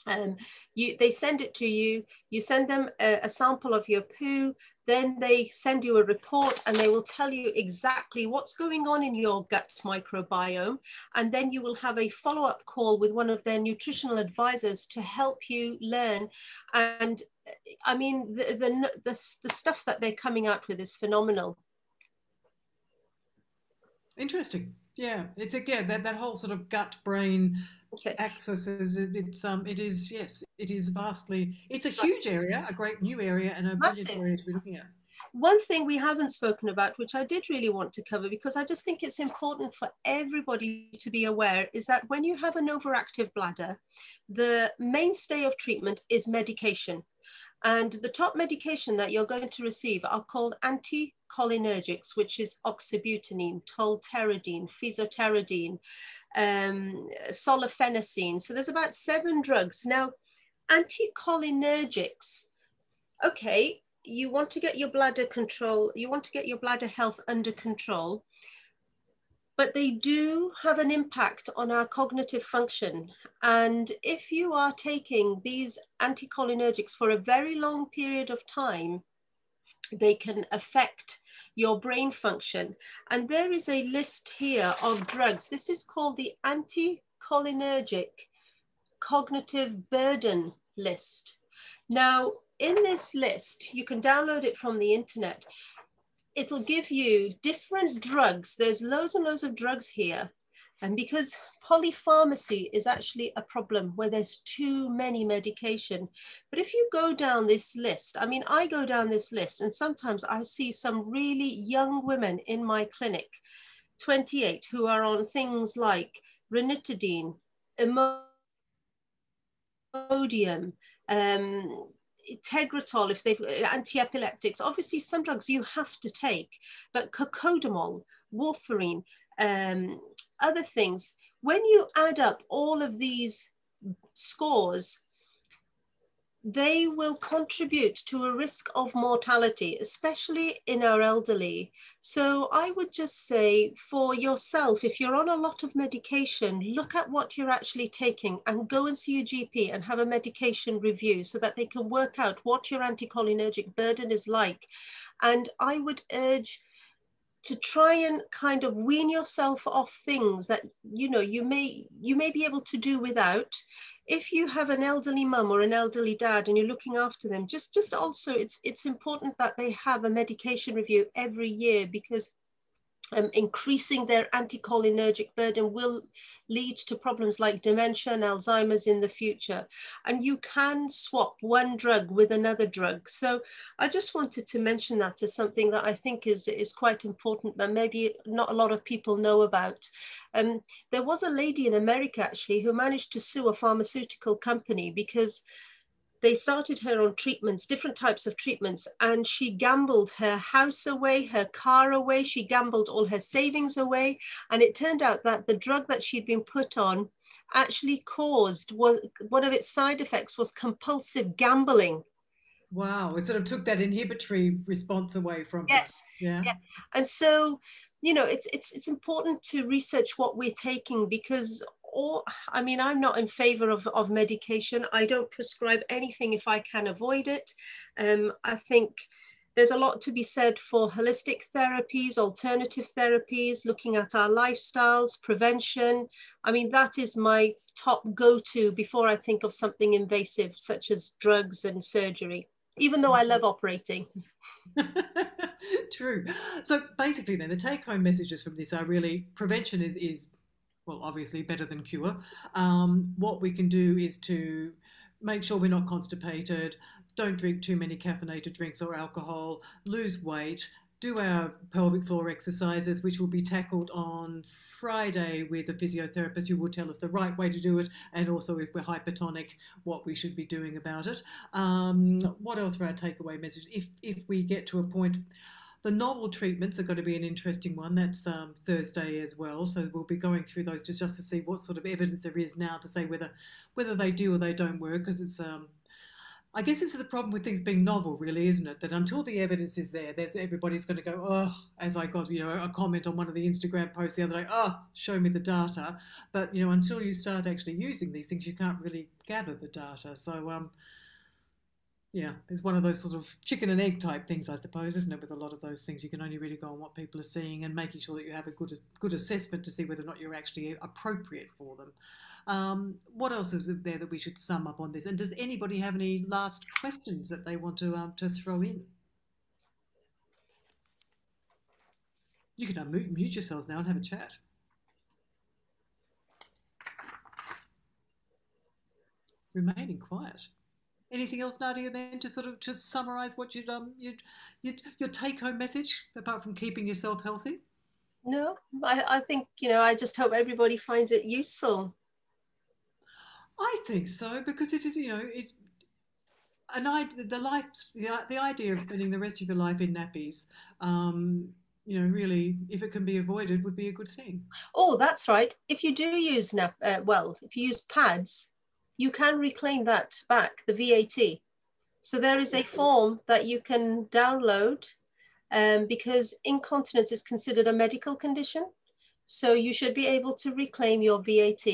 They send it to you, you send them a sample of your poo, then they send you a report and they will tell you exactly what's going on in your gut microbiome. And then you will have a follow-up call with one of their nutritional advisors to help you learn. And I mean, the stuff that they're coming out with is phenomenal. Interesting. Yeah, it's again that whole sort of gut brain Okay. axis is it is vastly, it's a huge area, a great new area, and a brilliant area to be looking at. One thing we haven't spoken about, which I did really want to cover, because I just think it's important for everybody to be aware, is that when you have an overactive bladder, the mainstay of treatment is medication. And the top medication that you're going to receive are called anticholinergics, which is oxybutynin, tolterodine, fesoterodine, solifenacine. So there's about 7 drugs. Now, anticholinergics, okay, you want to get your bladder control, you want to get your bladder health under control, but they do have an impact on our cognitive function. And if you are taking these anticholinergics for a very long period of time, They can affect your brain function. And there is a list here of drugs. This is called the anticholinergic cognitive burden list. Now, in this list, you can download it from the internet. It'll give you different drugs. There's loads and loads of drugs here. And because polypharmacy is actually a problem where there's too many medication. But if you go down this list, I mean, I go down this list and sometimes I see some really young women in my clinic, 28, who are on things like ranitidine, Imodium, Tegretol, if they've anti-epileptics. Obviously some drugs you have to take, but cocodamol, warfarin, other things, when you add up all of these scores, they will contribute to a risk of mortality, especially in our elderly. So I would just say for yourself, if you're on a lot of medication, look at what you're actually taking and go and see your GP and have a medication review so that they can work out what your anticholinergic burden is like. And I would urge to try and kind of wean yourself off things that you may be able to do without. If you have an elderly mum or an elderly dad and you're looking after them, just also it's important that they have a medication review every year, because increasing their anticholinergic burden will lead to problems like dementia and Alzheimer's in the future. And you can swap one drug with another drug. So I just wanted to mention that as something that I think is quite important, that maybe not a lot of people know about. There was a lady in America actually who managed to sue a pharmaceutical company because they started her on treatments, different types of treatments, and she gambled her house away, her car away, she gambled all her savings away. And it turned out that the drug that she'd been put on actually caused, one of its side effects was compulsive gambling. Wow, it sort of took that inhibitory response away from her. Yes. Yeah. Yeah. And so, it's important to research what we're taking, because I mean, I'm not in favor of medication. I don't prescribe anything if I can avoid it. I think there's a lot to be said for holistic therapies, alternative therapies, looking at our lifestyles, prevention. I mean, that is my top go-to before I think of something invasive, such as drugs and surgery, even though I love operating. True. So basically then the take-home messages from this are really prevention is well, obviously better than cure. What we can do is to make sure we're not constipated, don't drink too many caffeinated drinks or alcohol, lose weight, do our pelvic floor exercises, which will be tackled on Friday with a physiotherapist who will tell us the right way to do it, and also if we're hypertonic, what we should be doing about it. What else for our takeaway message? If we get to a point, the novel treatments are going to be an interesting one. That's Thursday as well. So we'll be going through those just to see what sort of evidence there is now to say whether they do or they don't work. Because it's, I guess this is the problem with things being novel, really, isn't it? That until the evidence is there, everybody's going to go, oh, as I got, a comment on one of the Instagram posts the other day, oh, show me the data. But, until you start actually using these things, you can't really gather the data. So, yeah, it's one of those sort of chicken and egg type things, I suppose, isn't it? With a lot of those things, you can only really go on what people are seeing and making sure that you have a good assessment to see whether or not you're actually appropriate for them. What else is there that we should sum up on this? And does anybody have any last questions that they want to throw in? You can unmute yourselves now and have a chat. Remaining quiet. Anything else, Nadia, then, to sort of just summarise what your take-home message, apart from keeping yourself healthy? No, I think, I just hope everybody finds it useful. I think so, because it is, the idea of spending the rest of your life in nappies, really, if it can be avoided, would be a good thing. Oh, that's right. If you do use if you use pads, you can reclaim that back, the VAT. So there is a form that you can download, because incontinence is considered a medical condition. So you should be able to reclaim your VAT.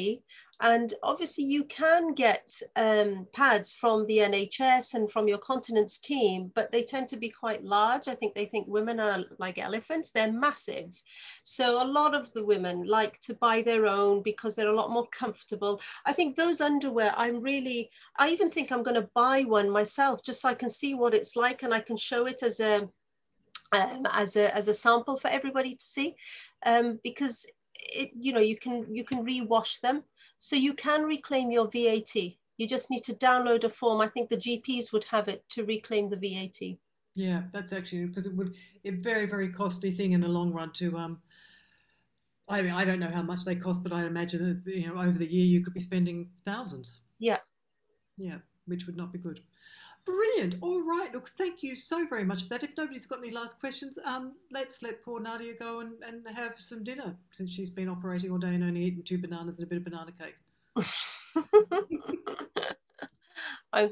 And obviously you can get pads from the NHS and from your continence team, but they tend to be quite large. I think they think women are like elephants. They're massive. So a lot of the women like to buy their own because they're a lot more comfortable. I think those underwear, I even think I'm going to buy one myself just so I can see what it's like and I can show it as a sample for everybody to see, because you can rewash them, so you can reclaim your VAT. You just need to download a form. I think the GPs would have it to reclaim the VAT. Yeah, that's actually because it would a very, very costly thing in the long run to I mean, I don't know how much they cost, but I imagine that, over the year you could be spending thousands. Yeah. Yeah, which would not be good. Brilliant. All right. Look, thank you so very much for that. If nobody's got any last questions, let's let poor Nadia go and have some dinner since she's been operating all day and only eaten 2 bananas and a bit of banana cake. I'm